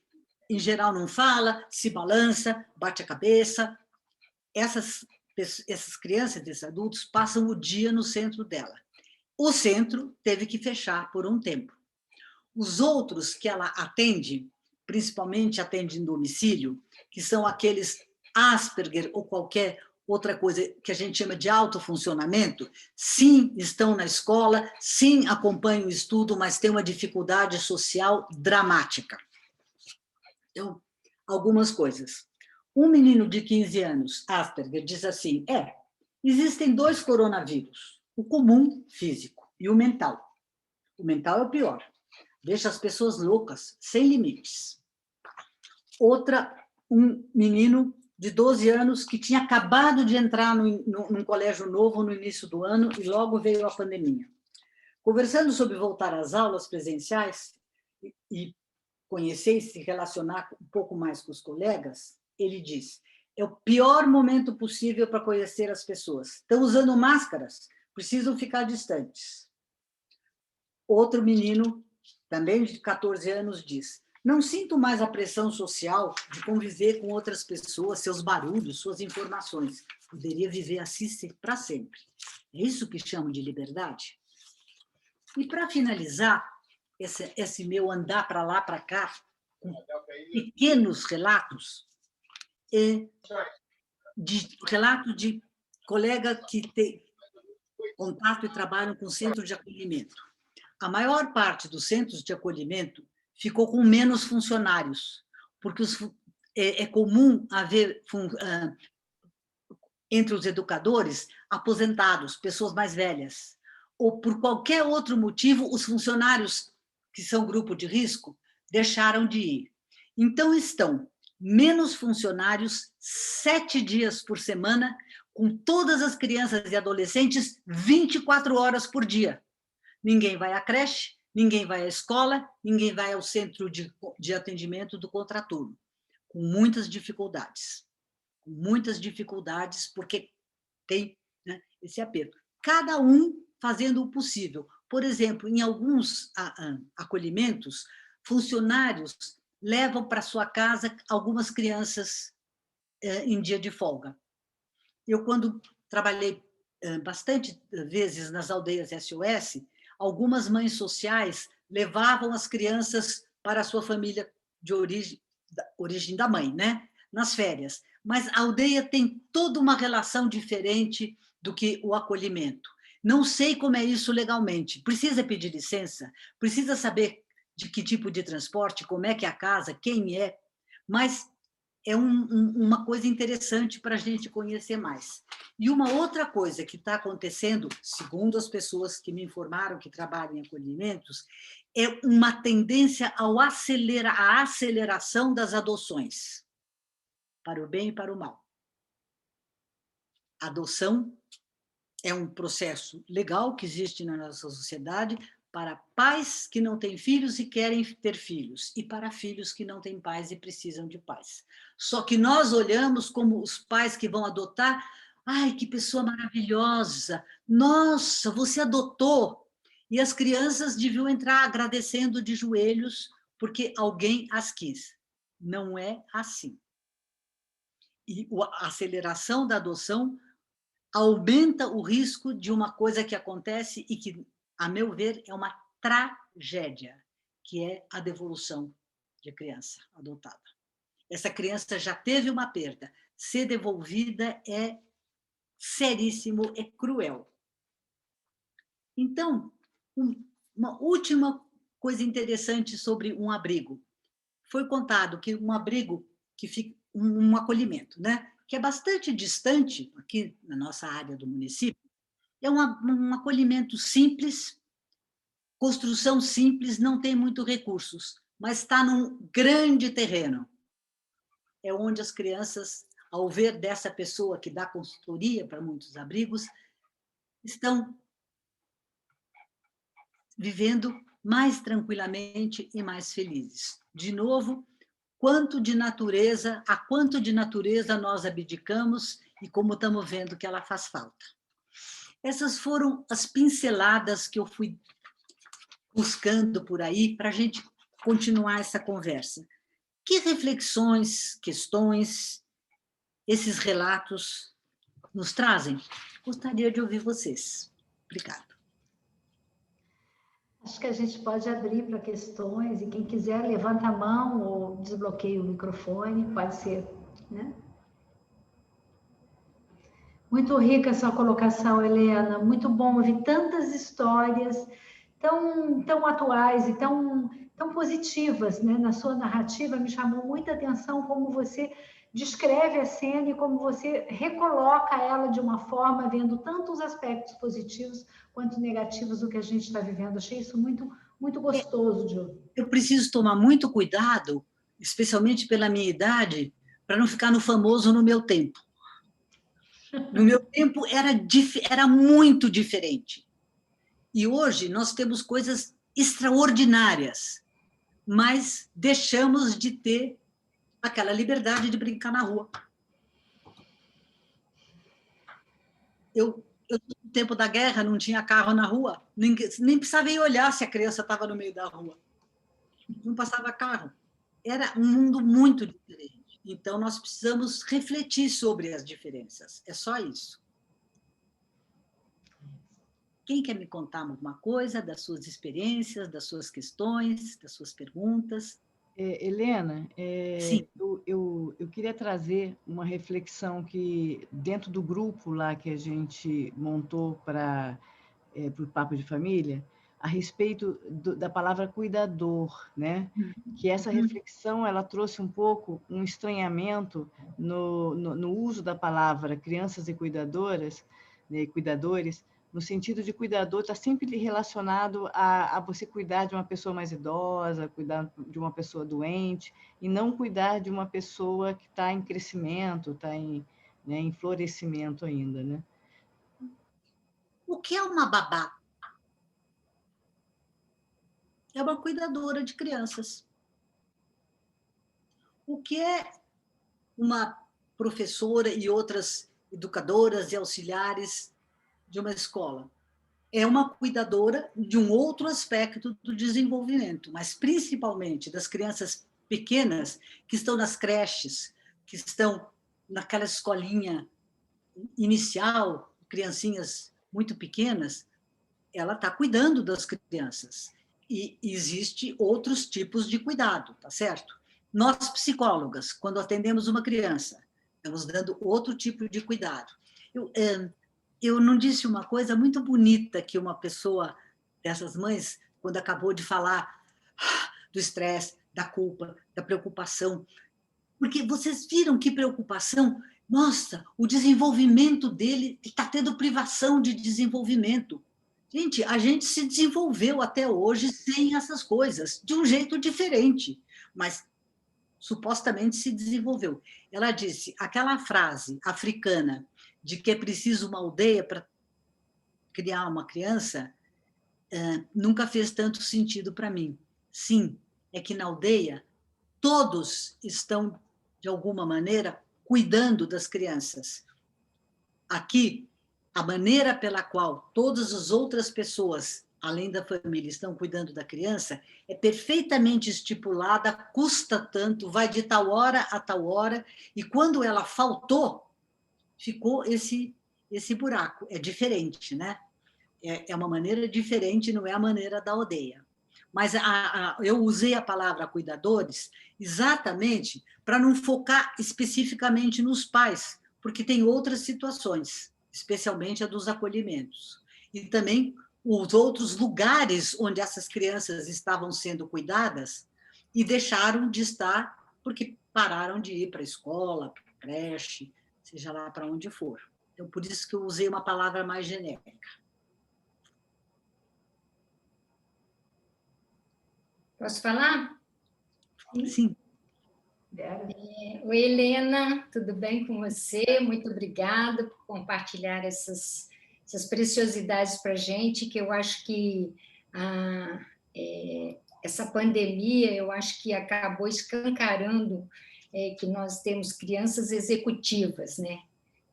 em geral, não fala, se balança, bate a cabeça. Essas crianças, esses adultos, passam o dia no centro dela. O centro teve que fechar por um tempo. Os outros que ela atende, principalmente atende em domicílio, que são aqueles Asperger ou qualquer outra coisa que a gente chama de autofuncionamento, sim, estão na escola, sim, acompanham o estudo, mas têm uma dificuldade social dramática. Então, algumas coisas. Um menino de 15 anos, Asperger, diz assim, existem 2 coronavírus, o comum, físico, e o mental. O mental é o pior. Deixa as pessoas loucas, sem limites. Outra, um menino de 12 anos que tinha acabado de entrar num colégio novo no início do ano e logo veio a pandemia. Conversando sobre voltar às aulas presenciais e conhecer e se relacionar um pouco mais com os colegas, ele diz, é o pior momento possível para conhecer as pessoas. Estão usando máscaras, precisam ficar distantes. Outro menino, também de 14 anos, diz, não sinto mais a pressão social de conviver com outras pessoas, seus barulhos, suas informações. Poderia viver assim para sempre. É isso que chamam de liberdade? E, para finalizar, esse meu andar para lá, para cá, com pequenos relatos, relato de colega que tem contato e trabalham com centro de acolhimento. A maior parte dos centros de acolhimento ficou com menos funcionários, porque é comum haver, entre os educadores, aposentados, pessoas mais velhas, ou por qualquer outro motivo, os funcionários que são grupo de risco deixaram de ir. Então, estão menos funcionários, 7 dias por semana, com todas as crianças e adolescentes, 24 horas por dia. Ninguém vai à creche, ninguém vai à escola, ninguém vai ao centro de atendimento do contraturno, com muitas dificuldades. Com muitas dificuldades, porque tem, né, esse aperto. Cada um fazendo o possível. Por exemplo, em alguns acolhimentos, funcionários levam para sua casa algumas crianças em dia de folga. Eu, quando trabalhei bastante vezes nas aldeias SOS, algumas mães sociais levavam as crianças para a sua família de origem da mãe, né? Nas férias. Mas a aldeia tem toda uma relação diferente do que o acolhimento. Não sei como é isso legalmente. Precisa pedir licença, precisa saber de que tipo de transporte, como é que é a casa, quem é, mas é uma coisa interessante para a gente conhecer mais. E uma outra coisa que está acontecendo, segundo as pessoas que me informaram que trabalham em acolhimentos, é uma tendência à aceleração das adoções. para o bem e para o mal. A adoção é um processo legal que existe na nossa sociedade para pais que não têm filhos e querem ter filhos, e para filhos que não têm pais e precisam de pais. Só que nós olhamos como os pais que vão adotar, ai, que pessoa maravilhosa, nossa, você adotou. E as crianças deviam entrar agradecendo de joelhos porque alguém as quis. Não é assim. E a aceleração da adoção aumenta o risco de uma coisa que acontece e que, a meu ver, é uma tragédia, que é a devolução de criança adotada. Essa criança já teve uma perda. Ser devolvida é seríssimo, é cruel. Então, uma última coisa interessante sobre um abrigo. Foi contado que um abrigo que fica um acolhimento, né, que é bastante distante aqui na nossa área do município, é um acolhimento simples, construção simples, não tem muito recursos, mas está num grande terreno. É onde as crianças, ao ver dessa pessoa que dá consultoria para muitos abrigos, estão vivendo mais tranquilamente e mais felizes. De novo, a quanto de natureza nós abdicamos e como estamos vendo que ela faz falta. Essas foram as pinceladas que eu fui buscando por aí para a gente continuar essa conversa. Que reflexões, questões, esses relatos nos trazem? Gostaria de ouvir vocês. Obrigada. Acho que a gente pode abrir para questões, e quem quiser levanta a mão ou desbloqueia o microfone, pode ser, né? Muito rica a sua colocação, Helena, muito bom ouvir tantas histórias tão atuais e tão positivas, né? Na sua narrativa me chamou muita atenção como você descreve a cena e como você recoloca ela de uma forma, vendo tanto os aspectos positivos quanto negativos do que a gente está vivendo. Achei isso muito gostoso de ouvir. Eu preciso tomar muito cuidado, especialmente pela minha idade, para não ficar no famoso no meu tempo. No meu tempo era muito diferente. E hoje nós temos coisas extraordinárias, mas deixamos de ter aquela liberdade de brincar na rua. No tempo da guerra, não tinha carro na rua, nem precisava ir olhar se a criança estava no meio da rua. Não passava carro. Era um mundo muito diferente. Então, nós precisamos refletir sobre as diferenças. É só isso. Quem quer me contar alguma coisa das suas experiências, das suas questões, das suas perguntas? Helena, Sim. eu queria trazer uma reflexão que, dentro do grupo lá que a gente montou para o Papo de Família, a respeito da palavra cuidador, né? Que essa reflexão ela trouxe um pouco um estranhamento no uso da palavra crianças e cuidadoras, né, cuidadores, no sentido de cuidador está sempre relacionado a você cuidar de uma pessoa mais idosa, cuidar de uma pessoa doente, e não cuidar de uma pessoa que está em crescimento, está em florescimento ainda, né? O que é uma babá? É uma cuidadora de crianças. O que é uma professora e outras educadoras e auxiliares de uma escola? É uma cuidadora de um outro aspecto do desenvolvimento, mas principalmente das crianças pequenas que estão nas creches, que estão naquela escolinha inicial, criancinhas muito pequenas, ela está cuidando das crianças. E existe outros tipos de cuidado, tá certo? Nós, psicólogas, quando atendemos uma criança, estamos dando outro tipo de cuidado. Eu não disse uma coisa muito bonita que uma pessoa dessas mães, quando acabou de falar do estresse, da culpa, da preocupação, porque vocês viram que preocupação, nossa, o desenvolvimento dele está tendo privação de desenvolvimento. Gente, a gente se desenvolveu até hoje sem essas coisas, de um jeito diferente, mas supostamente se desenvolveu. Ela disse, aquela frase africana de que é preciso uma aldeia para criar uma criança, nunca fez tanto sentido para mim. Sim, é que na aldeia todos estão, de alguma maneira, cuidando das crianças. Aqui, a maneira pela qual todas as outras pessoas, além da família, estão cuidando da criança, é perfeitamente estipulada, custa tanto, vai de tal hora a tal hora, e quando ela faltou, ficou esse buraco. É diferente, né? É uma maneira diferente, não é a maneira da aldeia. Mas eu usei a palavra cuidadores exatamente para não focar especificamente nos pais, porque tem outras situações, especialmente a dos acolhimentos. E também os outros lugares onde essas crianças estavam sendo cuidadas e deixaram de estar porque pararam de ir para a escola, para a creche, seja lá para onde for. Então, por isso que eu usei uma palavra mais genérica. Posso falar? Sim. Oi, Helena, tudo bem com você? Muito obrigada por compartilhar essas preciosidades para a gente, que eu acho que essa pandemia, eu acho que acabou escancarando que nós temos crianças executivas, né?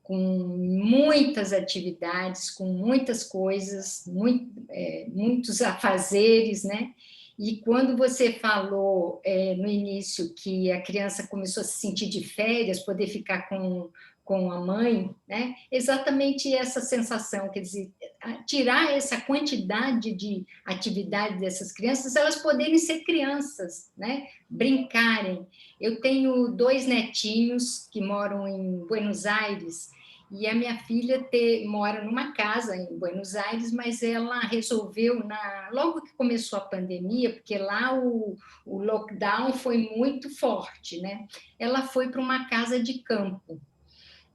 Com muitas atividades, com muitas coisas, muitos afazeres, né? E quando você falou no início que a criança começou a se sentir de férias, poder ficar com a mãe, né? Exatamente essa sensação, quer dizer, tirar essa quantidade de atividade dessas crianças, elas poderem ser crianças, né? Brincarem. Eu tenho 2 netinhos que moram em Buenos Aires, e a minha filha mora numa casa em Buenos Aires, mas ela resolveu, logo que começou a pandemia, porque lá o lockdown foi muito forte, né? Ela foi para uma casa de campo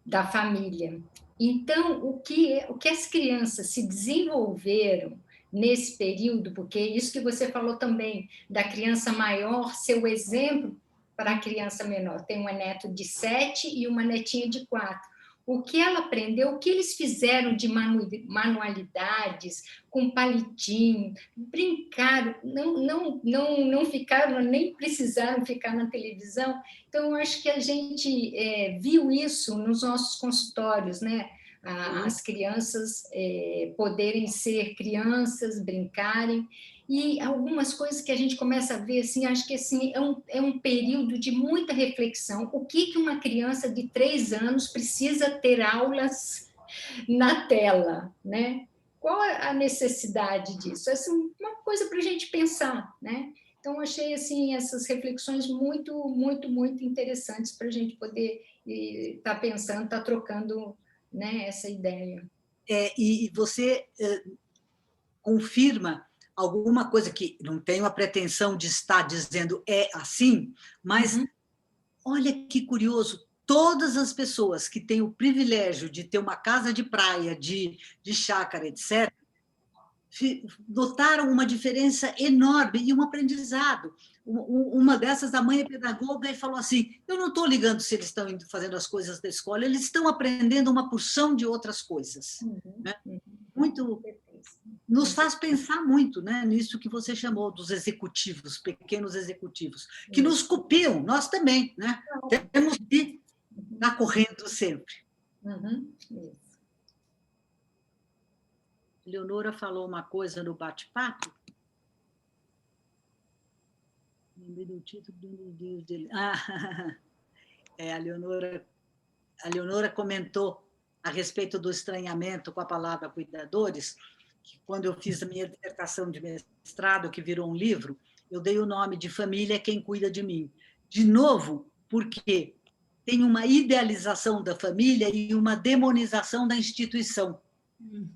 da família. Então, o que as crianças se desenvolveram nesse período, porque isso que você falou também, da criança maior ser o exemplo para a criança menor. Tem uma neta de 7 e uma netinha de 4. O que ela aprendeu, o que eles fizeram de manualidades, com palitinho, brincaram, não ficaram, nem precisaram ficar na televisão. Então, eu acho que a gente viu isso nos nossos consultórios, né? As crianças poderem ser crianças, brincarem, e algumas coisas que a gente começa a ver, assim, acho que assim, é um período de muita reflexão. O que uma criança de 3 anos precisa ter aulas na tela, né? Qual a necessidade disso? Assim, uma coisa para a gente pensar, né? Então, achei assim, essas reflexões muito, muito, muito interessantes para a gente poder estar pensando, estar trocando, né, essa ideia. E você confirma alguma coisa que não tenho a pretensão de estar dizendo é assim, mas olha que curioso, todas as pessoas que têm o privilégio de ter uma casa de praia, de chácara, etc., notaram uma diferença enorme e um aprendizado. Uma dessas, a mãe é pedagoga, e falou assim, eu não estou ligando se eles estão fazendo as coisas da escola, eles estão aprendendo uma porção de outras coisas. Né? Muito... Nos faz pensar muito, né, nisso que você chamou dos executivos, pequenos executivos, que nos copiam, nós também, né? Temos que estar correndo sempre. Leonora falou uma coisa no bate-papo. Lembrei do título do livro dele. A Leonora comentou a respeito do estranhamento com a palavra cuidadores, que quando eu fiz a minha dissertação de mestrado, que virou um livro, eu dei o nome de Família é quem cuida de mim. De novo, porque tem uma idealização da família e uma demonização da instituição.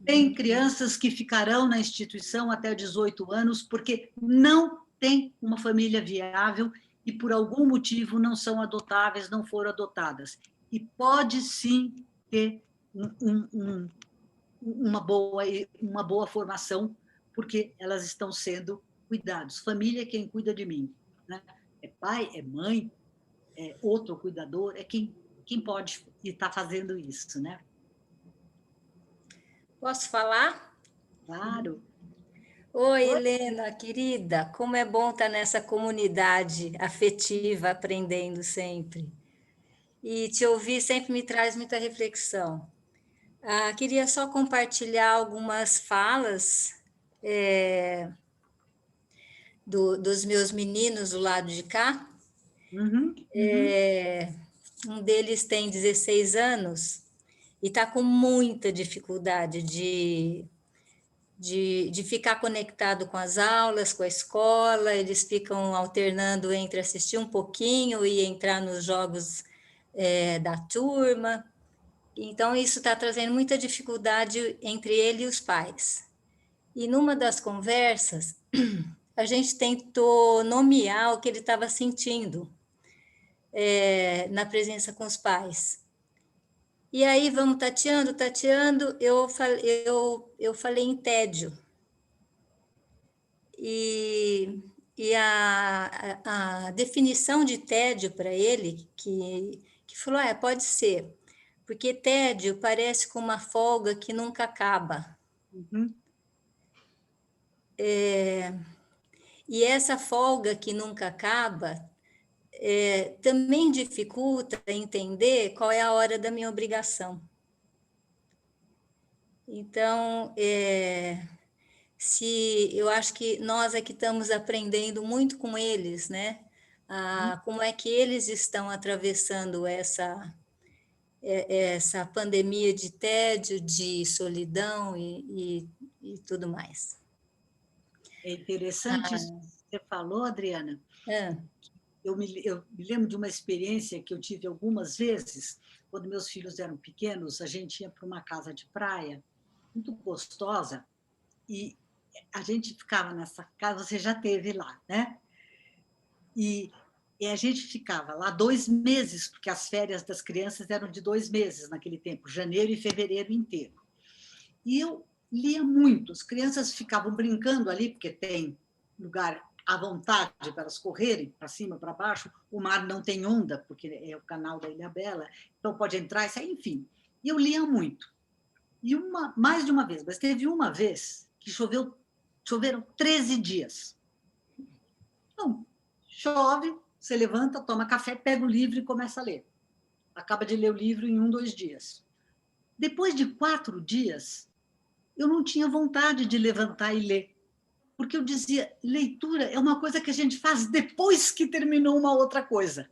Tem crianças que ficarão na instituição até 18 anos porque não tem uma família viável e, por algum motivo, não são adotáveis, não foram adotadas. E pode, sim, ter uma boa formação, porque elas estão sendo cuidadas. Família é quem cuida de mim. Né? É pai, é mãe, outro cuidador, é quem pode estar fazendo isso, né? Posso falar? Claro. Oi, Helena, querida, como é bom estar nessa comunidade afetiva, aprendendo sempre. E te ouvir sempre me traz muita reflexão. Queria só compartilhar algumas falas dos meus meninos do lado de cá. Um deles tem 16 anos e está com muita dificuldade de ficar conectado com as aulas, com a escola. Eles ficam alternando entre assistir um pouquinho e entrar nos jogos da turma. Então, isso está trazendo muita dificuldade entre ele e os pais. E numa das conversas, a gente tentou nomear o que ele estava sentindo na presença com os pais. E aí vamos tateando, eu falei em tédio. E a definição de tédio para ele, que falou, pode ser, porque tédio parece com uma folga que nunca acaba. E essa folga que nunca acaba também dificulta entender qual é a hora da minha obrigação. Então, eu acho que nós aqui estamos aprendendo muito com eles, né? Como é que eles estão atravessando essa pandemia de tédio, de solidão e tudo mais. É interessante isso que você falou, Adriana. Eu me lembro de uma experiência que eu tive algumas vezes, quando meus filhos eram pequenos. A gente ia para uma casa de praia muito gostosa e a gente ficava nessa casa, você já teve lá, né? E a gente ficava lá 2 meses, porque as férias das crianças eram de 2 meses naquele tempo, janeiro e fevereiro inteiro. E eu lia muito, as crianças ficavam brincando ali, porque tem lugar à vontade para elas correrem para cima, para baixo. O mar não tem onda, porque é o canal da Ilhabela, então pode entrar e sair, enfim. E eu lia muito. E mais de uma vez, mas teve uma vez que choveram 13 dias. Então, chove, você levanta, toma café, pega o livro e começa a ler. Acaba de ler o livro em 1, 2 dias. Depois de 4 dias, eu não tinha vontade de levantar e ler, porque eu dizia, leitura é uma coisa que a gente faz depois que terminou uma outra coisa.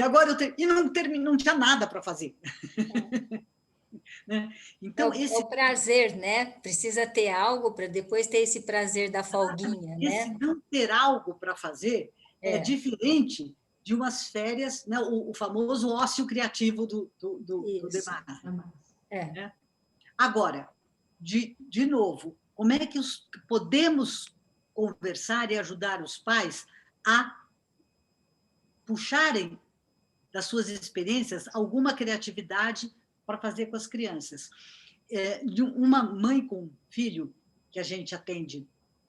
Agora eu tenho... E não tinha nada para fazer. Né? Então, é o prazer, né? Precisa ter algo para depois ter esse prazer da folguinha, né? Esse não ter algo para fazer é diferente de umas férias, né? O famoso ócio criativo do Demar. Né? Agora, de novo, como é que podemos conversar e ajudar os pais a puxarem das suas experiências alguma criatividade para fazer com as crianças? De uma mãe com um filho que a gente atende,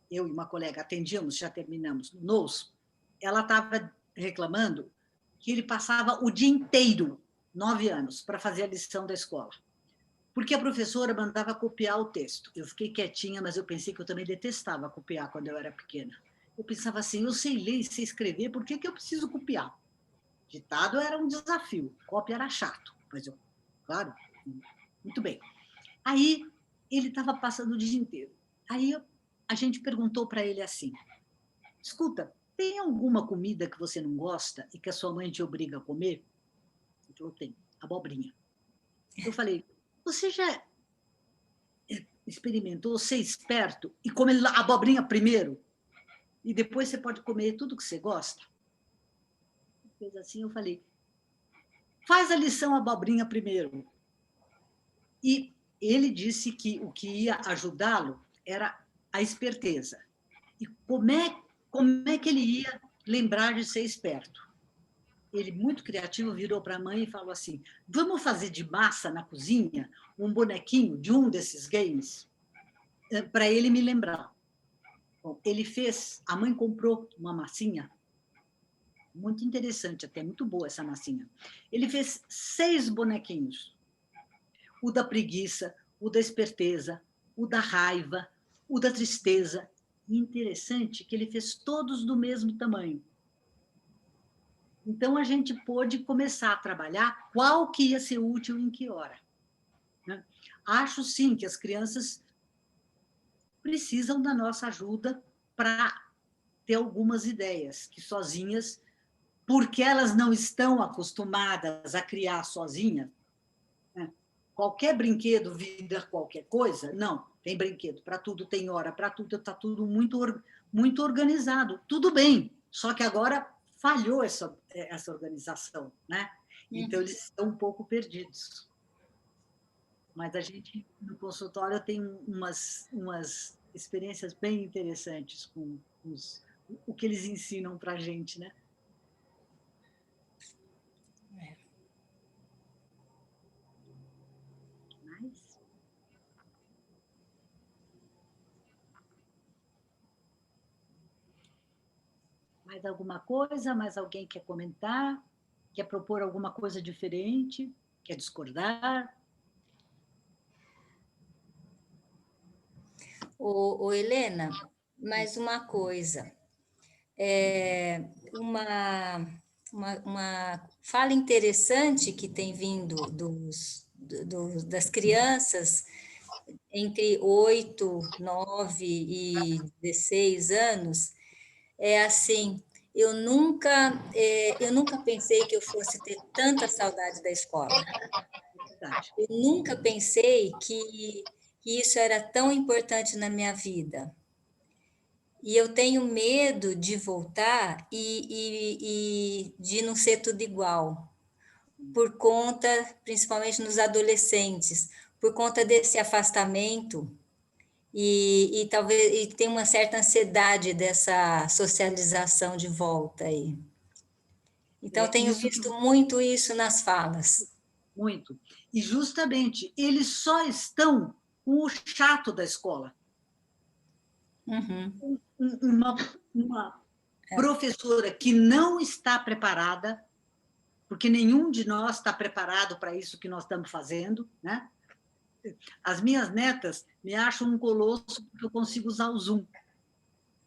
eu e uma colega atendíamos, já terminamos no NOS, ela estava reclamando que ele passava o dia inteiro, 9 anos, para fazer a lição da escola, porque a professora mandava copiar o texto. Eu fiquei quietinha, mas eu pensei que eu também detestava copiar quando eu era pequena. Eu pensava assim, eu sei ler e sei escrever, por que eu preciso copiar? Ditado era um desafio, cópia era chato, mas eu, claro, muito bem. Aí ele estava passando o dia inteiro. Aí a gente perguntou para ele assim, escuta, tem alguma comida que você não gosta e que a sua mãe te obriga a comer? Ele falou, tem, abobrinha. Eu falei, você já experimentou ser esperto e comer a abobrinha primeiro? E depois você pode comer tudo que você gosta? Fez assim, eu falei, faz a lição abobrinha primeiro. E ele disse que o que ia ajudá-lo era a esperteza. E como é que ele ia lembrar de ser esperto? Ele, muito criativo, virou para a mãe e falou assim, vamos fazer de massa na cozinha um bonequinho de um desses games para ele me lembrar. Bom, ele fez, a mãe comprou uma massinha muito interessante, até muito boa essa massinha. Ele fez 6 bonequinhos. O da preguiça, o da esperteza, o da raiva, o da tristeza. E interessante que ele fez todos do mesmo tamanho. Então, a gente pôde começar a trabalhar qual que ia ser útil em que hora. Né? Acho, sim, que as crianças precisam da nossa ajuda para ter algumas ideias, que sozinhas, porque elas não estão acostumadas a criar sozinhas, né? Qualquer brinquedo vira qualquer coisa? Não, tem brinquedo para tudo, tem hora para tudo, está tudo muito organizado. Tudo bem, só que agora falhou essa organização, né? Então, eles estão um pouco perdidos. Mas a gente, no consultório, tem umas experiências bem interessantes com o que eles ensinam para a gente, né? Mais alguma coisa? Mais alguém quer comentar? Quer propor alguma coisa diferente? Quer discordar? Helena, mais uma coisa. Uma fala interessante que tem vindo das crianças entre 8, 9 e 16 anos é assim: eu nunca pensei que eu fosse ter tanta saudade da escola. Eu nunca pensei que isso era tão importante na minha vida. E eu tenho medo de voltar e de não ser tudo igual, por conta, principalmente nos adolescentes, por conta desse afastamento e talvez tem uma certa ansiedade dessa socialização de volta aí. Então, tenho visto muito isso nas falas. Muito. E, justamente, eles só estão com o chato da escola. Uhum. Uma professora que não está preparada, porque nenhum de nós está preparado para isso que nós estamos fazendo, né? As minhas netas me acham um colosso porque eu consigo usar o Zoom.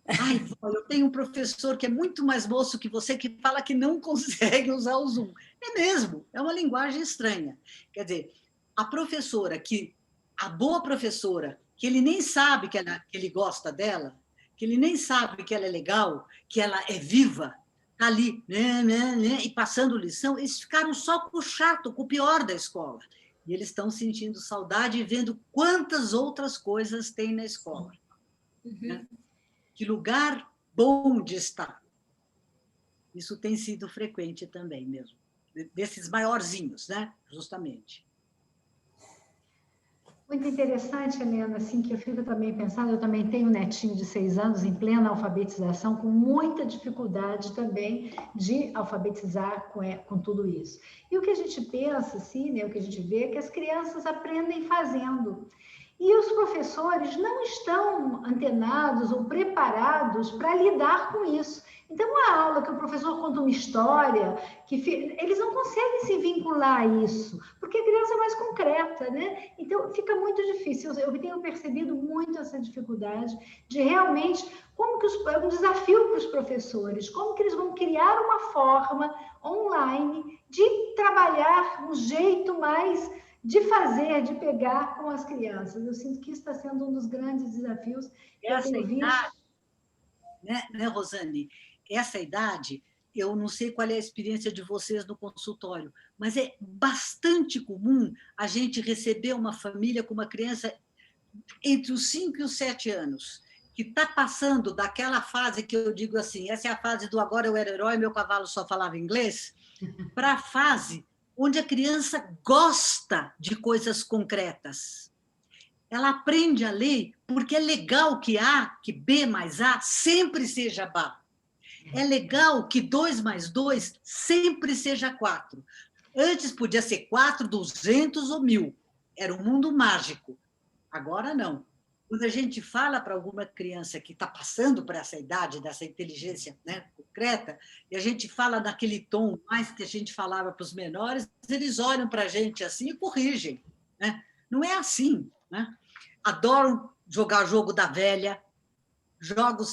Ai, vó, eu tenho um professor que é muito mais moço que você que fala que não consegue usar o Zoom. É mesmo, é uma linguagem estranha. Quer dizer, a boa professora, que ele nem sabe que ele gosta dela, que ele nem sabe que ela é legal, que ela é viva, está ali, né, e passando lição, eles ficaram só com o chato, com o pior da escola. E eles estão sentindo saudade e vendo quantas outras coisas tem na escola. Uhum. Né? Que lugar bom de estar. Isso tem sido frequente também mesmo, desses maiorzinhos, né? Justamente. Muito interessante, Helena, assim, que eu fico também pensando, eu também tenho um netinho de 6 anos em plena alfabetização, com muita dificuldade também de alfabetizar com tudo isso. E o que a gente pensa, assim, né, o que a gente vê é que as crianças aprendem fazendo. E os professores não estão antenados ou preparados para lidar com isso. Então, uma aula que o professor conta uma história, eles não conseguem se vincular a isso, porque a criança é mais concreta, né? Então, fica muito difícil. Eu tenho percebido muito essa dificuldade de realmente, é um desafio para os professores, como que eles vão criar uma forma online de trabalhar um jeito mais de fazer, de pegar com as crianças. Eu sinto que isso está sendo um dos grandes desafios que eu tenho visto. Né, Rosane? Essa idade, eu não sei qual é a experiência de vocês no consultório, mas é bastante comum a gente receber uma família com uma criança entre os 5 e os 7 anos, que está passando daquela fase que eu digo assim, essa é a fase do agora eu era herói, meu cavalo só falava inglês, para a fase onde a criança gosta de coisas concretas. Ela aprende a ler porque é legal que A, que B mais A sempre seja B. É legal que 2 mais 2 sempre seja 4. Antes podia ser 4, 200 ou 1000. Era um mundo mágico. Agora não. quando a gente fala para alguma criança que está passando por essa idade, dessa inteligência, né, concreta, e a gente fala naquele tom mais que a gente falava para os menores, eles olham para a gente assim e corrigem. Né? Não é assim. Né? Adoram jogar jogo da velha,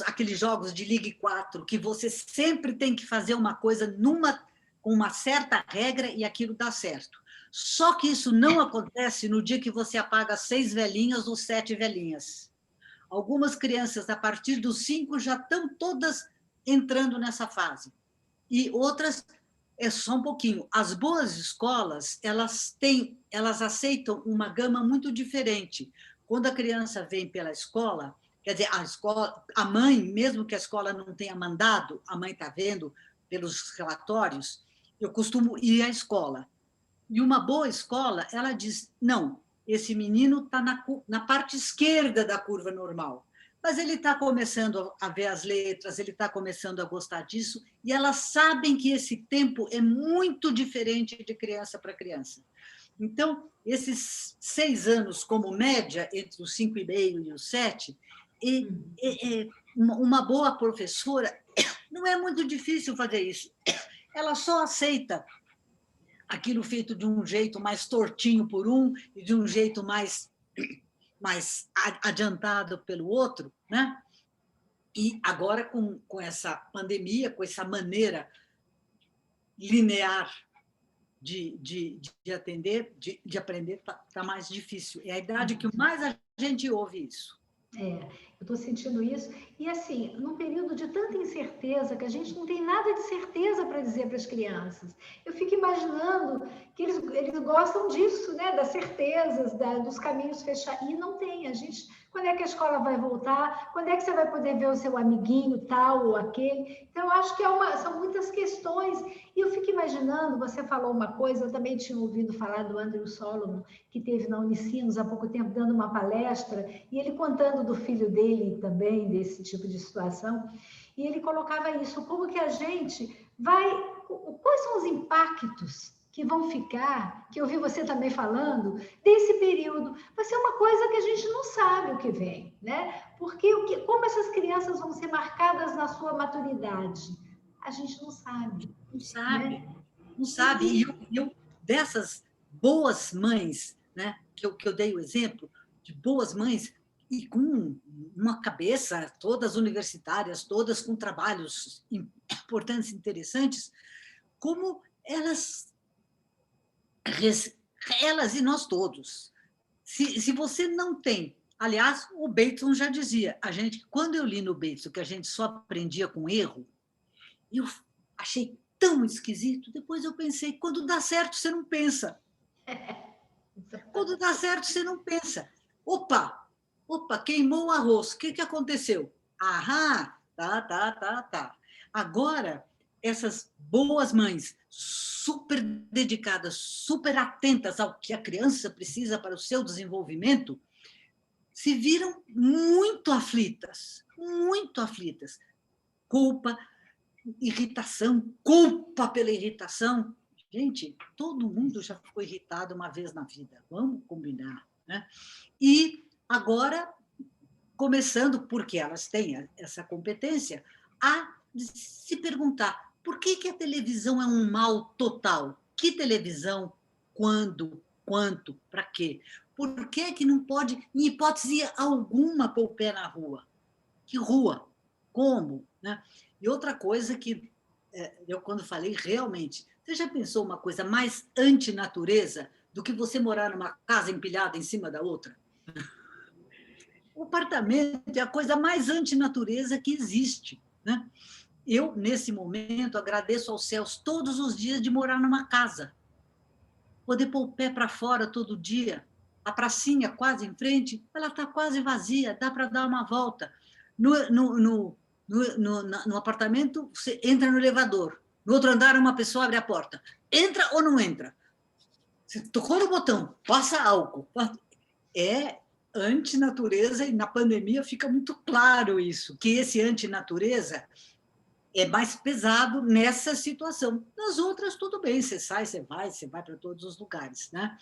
aqueles jogos de Ligue 4, que você sempre tem que fazer uma coisa com uma certa regra e aquilo dá certo. Só que isso não acontece no dia que você apaga 6 velhinhas ou 7 velhinhas. Algumas crianças, a partir dos 5, já estão todas entrando nessa fase. E outras, é só um pouquinho. As boas escolas, elas aceitam uma gama muito diferente. Quando a criança vem pela escola, quer dizer, a mãe, mesmo que a escola não tenha mandado, a mãe está vendo pelos relatórios, eu costumo ir à escola. E uma boa escola, ela diz, não, esse menino está na parte esquerda da curva normal, mas ele está começando a ver as letras, ele está começando a gostar disso, e elas sabem que esse tempo é muito diferente de criança para criança. Então, esses 6 anos como média, entre os 5,5 e os 7, uma boa professora, não é muito difícil fazer isso, ela só aceita aquilo feito de um jeito mais tortinho por um e de um jeito mais adiantado pelo outro, né? E agora, com essa pandemia, com essa maneira linear de aprender, está mais difícil. É a idade que mais a gente ouve isso. Eu estou sentindo isso. E, assim, num período de tanta incerteza, que a gente não tem nada de certeza para dizer para as crianças, eu fico imaginando que eles gostam disso, né? Das certezas, dos caminhos fechados. E não tem. A gente, quando é que a escola vai voltar? Quando é que você vai poder ver o seu amiguinho tal ou aquele? Então, eu acho que são muitas questões. E eu fico imaginando, você falou uma coisa, eu também tinha ouvido falar do Andrew Solomon, que teve na Unicinos há pouco tempo dando uma palestra, e ele contando do filho dele também, desse tipo de situação, e ele colocava isso, como que a gente quais são os impactos que vão ficar, que eu vi você também falando, desse período. Vai ser uma coisa que a gente não sabe o que vem, né? Porque como essas crianças vão ser marcadas na sua maturidade? A gente não sabe. Não sabe, né? Não sabe. E eu dessas boas mães, né, que eu dei o exemplo, de boas mães, e com uma cabeça, todas universitárias, todas com trabalhos importantes, interessantes, como elas e nós todos. Se você não tem... Aliás, o Bateson já dizia, quando eu li no Bateson que a gente só aprendia com erro, eu achei tão esquisito, depois eu pensei, quando dá certo, você não pensa. Quando dá certo, você não pensa. Opa, queimou o arroz, o que aconteceu? Tá. Agora, essas boas mães, super dedicadas, super atentas ao que a criança precisa para o seu desenvolvimento, se viram muito aflitas. Culpa, irritação, culpa pela irritação. Gente, todo mundo já ficou irritado uma vez na vida, vamos combinar. Né? E agora, começando, porque elas têm essa competência, a se perguntar por que a televisão é um mal total? Que televisão? Quando? Quanto? Para quê? Por que não pode, em hipótese alguma, pôr o pé na rua? Que rua? Como? Né? E outra coisa que eu, quando falei, realmente, você já pensou uma coisa mais antinatureza do que você morar numa casa empilhada em cima da outra? O apartamento é a coisa mais antinatureza que existe. Né? Eu, nesse momento, agradeço aos céus todos os dias de morar numa casa. Poder pôr o pé para fora todo dia. A pracinha quase em frente, ela está quase vazia, dá para dar uma volta. No apartamento, você entra no elevador. No outro andar, uma pessoa abre a porta. Entra ou não entra? Você tocou no botão, passa álcool. É antinatureza, e na pandemia fica muito claro isso, que esse antinatureza é mais pesado nessa situação. Nas outras, tudo bem, você sai, você vai para todos os lugares. Né?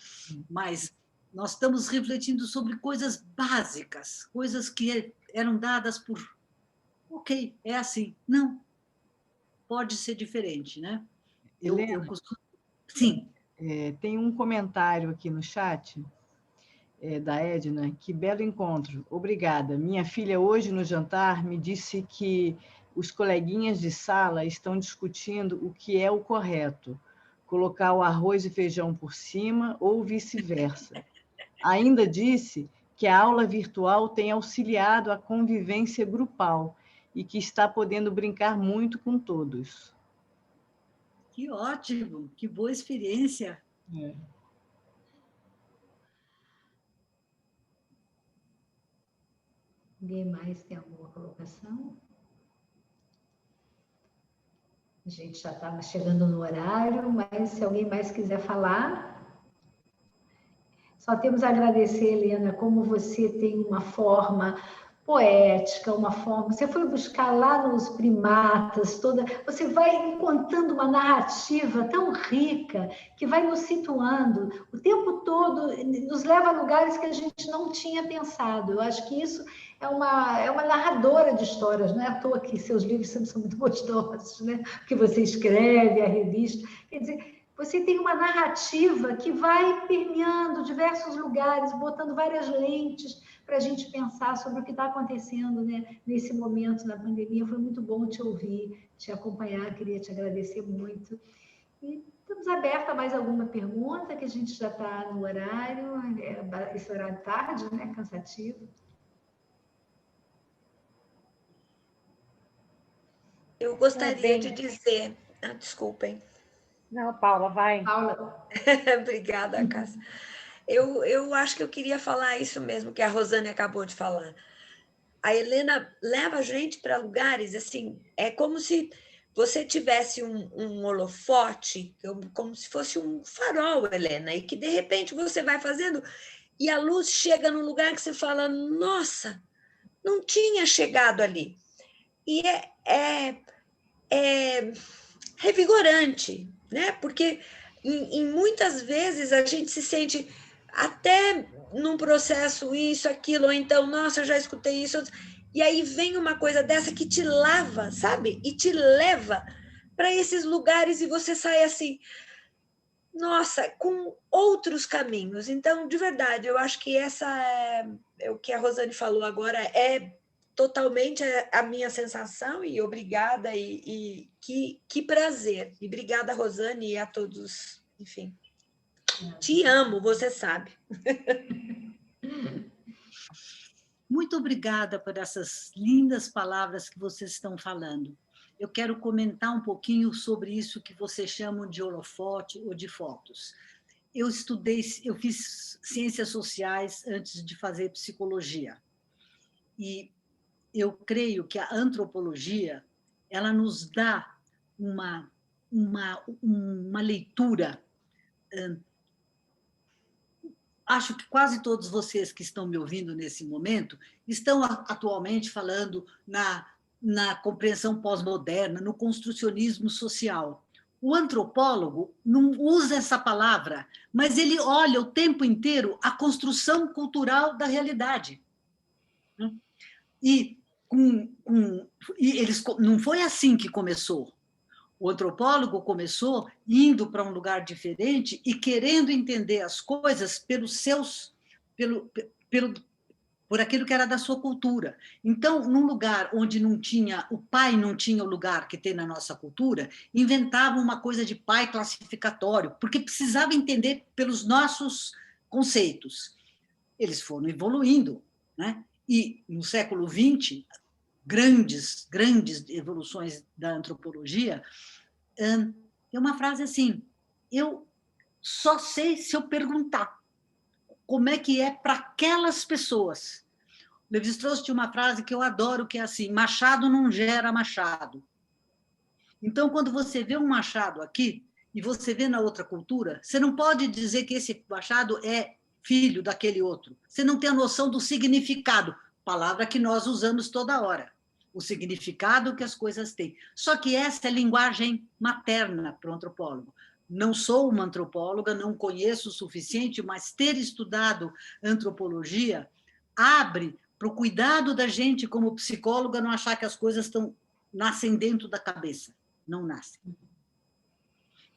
Mas Nós estamos refletindo sobre coisas básicas, coisas que eram dadas por... Ok, é assim. Não, pode ser diferente, né? Eu costumo... Sim. Tem um comentário aqui no chat, da Edna, que belo encontro. Obrigada. Minha filha hoje no jantar me disse que os coleguinhas de sala estão discutindo o que é o correto, colocar o arroz e feijão por cima ou vice-versa. Ainda disse que a aula virtual tem auxiliado a convivência grupal e que está podendo brincar muito com todos. Que ótimo, que boa experiência. Ninguém mais tem alguma colocação? A gente já está chegando no horário, mas se alguém mais quiser falar... Só temos a agradecer, Helena, como você tem uma forma poética, uma forma... Você foi buscar lá nos primatas, você vai contando uma narrativa tão rica que vai nos situando o tempo todo, nos leva a lugares que a gente não tinha pensado. Eu acho que isso é uma narradora de histórias, não é à toa que seus livros sempre são muito gostosos, né? Que você escreve, a revista. Quer dizer, você tem uma narrativa que vai permeando diversos lugares, botando várias lentes para a gente pensar sobre o que está acontecendo, né, nesse momento da pandemia. Foi muito bom te ouvir, te acompanhar, queria te agradecer muito. E estamos abertos a mais alguma pergunta, que a gente já está no horário, esse horário tarde, né, cansativo. Eu gostaria de dizer... desculpem. Não, Paula, vai. Paula. Obrigada, Cássia. Eu acho que eu queria falar isso mesmo que a Rosane acabou de falar. A Helena leva a gente para lugares, assim, é como se você tivesse um holofote, como se fosse um farol, Helena, e que, de repente, você vai fazendo e a luz chega num lugar que você fala, nossa, não tinha chegado ali. E é revigorante, né? Porque em muitas vezes a gente se sente até num processo isso, aquilo, ou então, nossa, eu já escutei isso, e aí vem uma coisa dessa que te lava, sabe? E te leva para esses lugares e você sai assim, nossa, com outros caminhos. Então, de verdade, eu acho que essa é o que a Rosane falou agora, é totalmente a minha sensação, e obrigada, e que prazer. E obrigada, Rosane, e a todos, enfim. Te amo, você sabe. Muito obrigada por essas lindas palavras que vocês estão falando. Eu quero comentar um pouquinho sobre isso que vocês chamam de holofote ou de fotos. Eu fiz ciências sociais antes de fazer psicologia. E eu creio que a antropologia, ela nos dá uma leitura. Acho que quase todos vocês que estão me ouvindo nesse momento estão atualmente falando na compreensão pós-moderna, no construcionismo social. O antropólogo não usa essa palavra, mas ele olha o tempo inteiro a construção cultural da realidade. E não foi assim que começou. O antropólogo começou indo para um lugar diferente e querendo entender as coisas por aquilo que era da sua cultura. Então, num lugar onde não tinha, o pai não tinha o lugar que tem na nossa cultura, inventava uma coisa de pai classificatório, porque precisava entender pelos nossos conceitos. Eles foram evoluindo, né? E no século XX, grandes evoluções da antropologia, tem uma frase assim, eu só sei se eu perguntar como é que é para aquelas pessoas. Lévi-Strauss tinha uma frase que eu adoro, que é assim, machado não gera machado. Então, quando você vê um machado aqui, e você vê na outra cultura, você não pode dizer que esse machado é filho daquele outro. Você não tem a noção do significado, palavra que nós usamos toda hora, o significado que as coisas têm. Só que essa é a linguagem materna para o antropólogo. não sou uma antropóloga, não conheço o suficiente, mas ter estudado antropologia abre para o cuidado da gente como psicóloga não achar que as coisas nascem dentro da cabeça. Não nascem.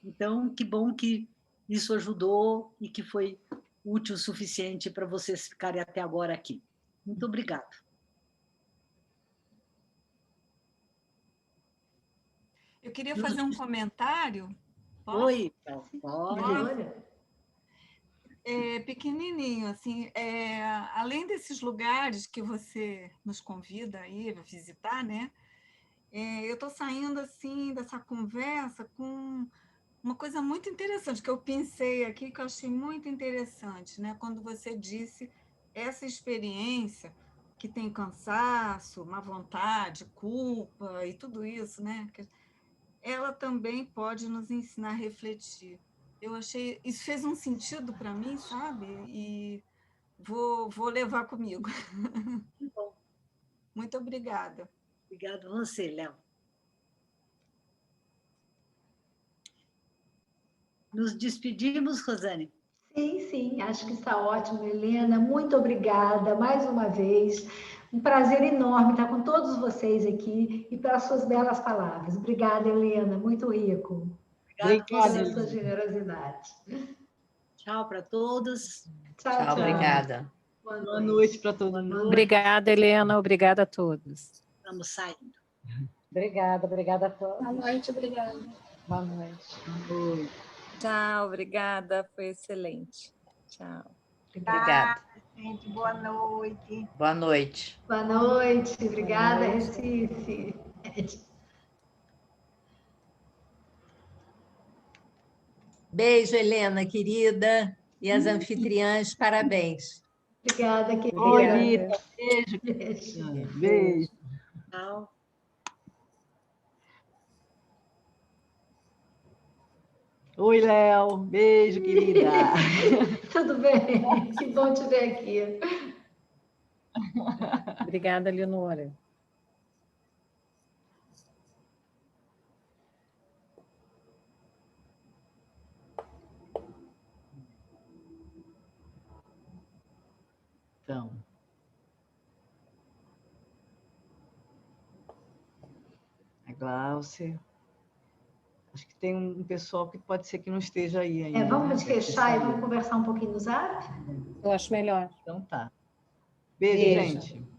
Então, que bom que isso ajudou e que foi útil o suficiente para vocês ficarem até agora aqui. Muito obrigada. Eu queria fazer um comentário. Posso? Oi, pode. Pequenininho, assim, além desses lugares que você nos convida aí a visitar, né? Eu estou saindo assim dessa conversa com uma coisa muito interessante que eu pensei aqui, que eu achei muito interessante, né? Quando você disse essa experiência que tem cansaço, má vontade, culpa e tudo isso, né? Ela também pode nos ensinar a refletir. Eu achei, isso fez um sentido para mim, sabe? E vou levar comigo. Que bom. Muito obrigada. Obrigada a você, Léo. Nos despedimos, Rosane? Sim, acho que está ótimo, Helena. Muito obrigada mais uma vez. Um prazer enorme estar com todos vocês aqui e pelas suas belas palavras. Obrigada, Helena. Muito rico. Obrigada pela sua generosidade. Tchau para todos. Tchau. Obrigada. Boa noite para todo mundo. Obrigada, Helena. Obrigada a todos. Estamos saindo. Obrigada a todos. Boa noite, obrigada. Boa noite. Boa noite. Tchau, obrigada, foi excelente. Tchau. Obrigada. Gente, boa noite. Boa noite. Boa noite. Obrigada, Recife. Beijo, Helena, querida, e as anfitriãs, parabéns. Obrigada, querida. Oi, Rita. Beijo. Beijo. Tchau. Oi, Léo. Beijo, querida. Tudo bem? Que bom te ver aqui. Obrigada, Leonora. Então. A Gláucia. Acho que tem um pessoal que pode ser que não esteja aí ainda. Vamos né? fechar e vamos conversar um pouquinho no Zap? Eu acho melhor. Então tá. Beijo, Beijo. gente.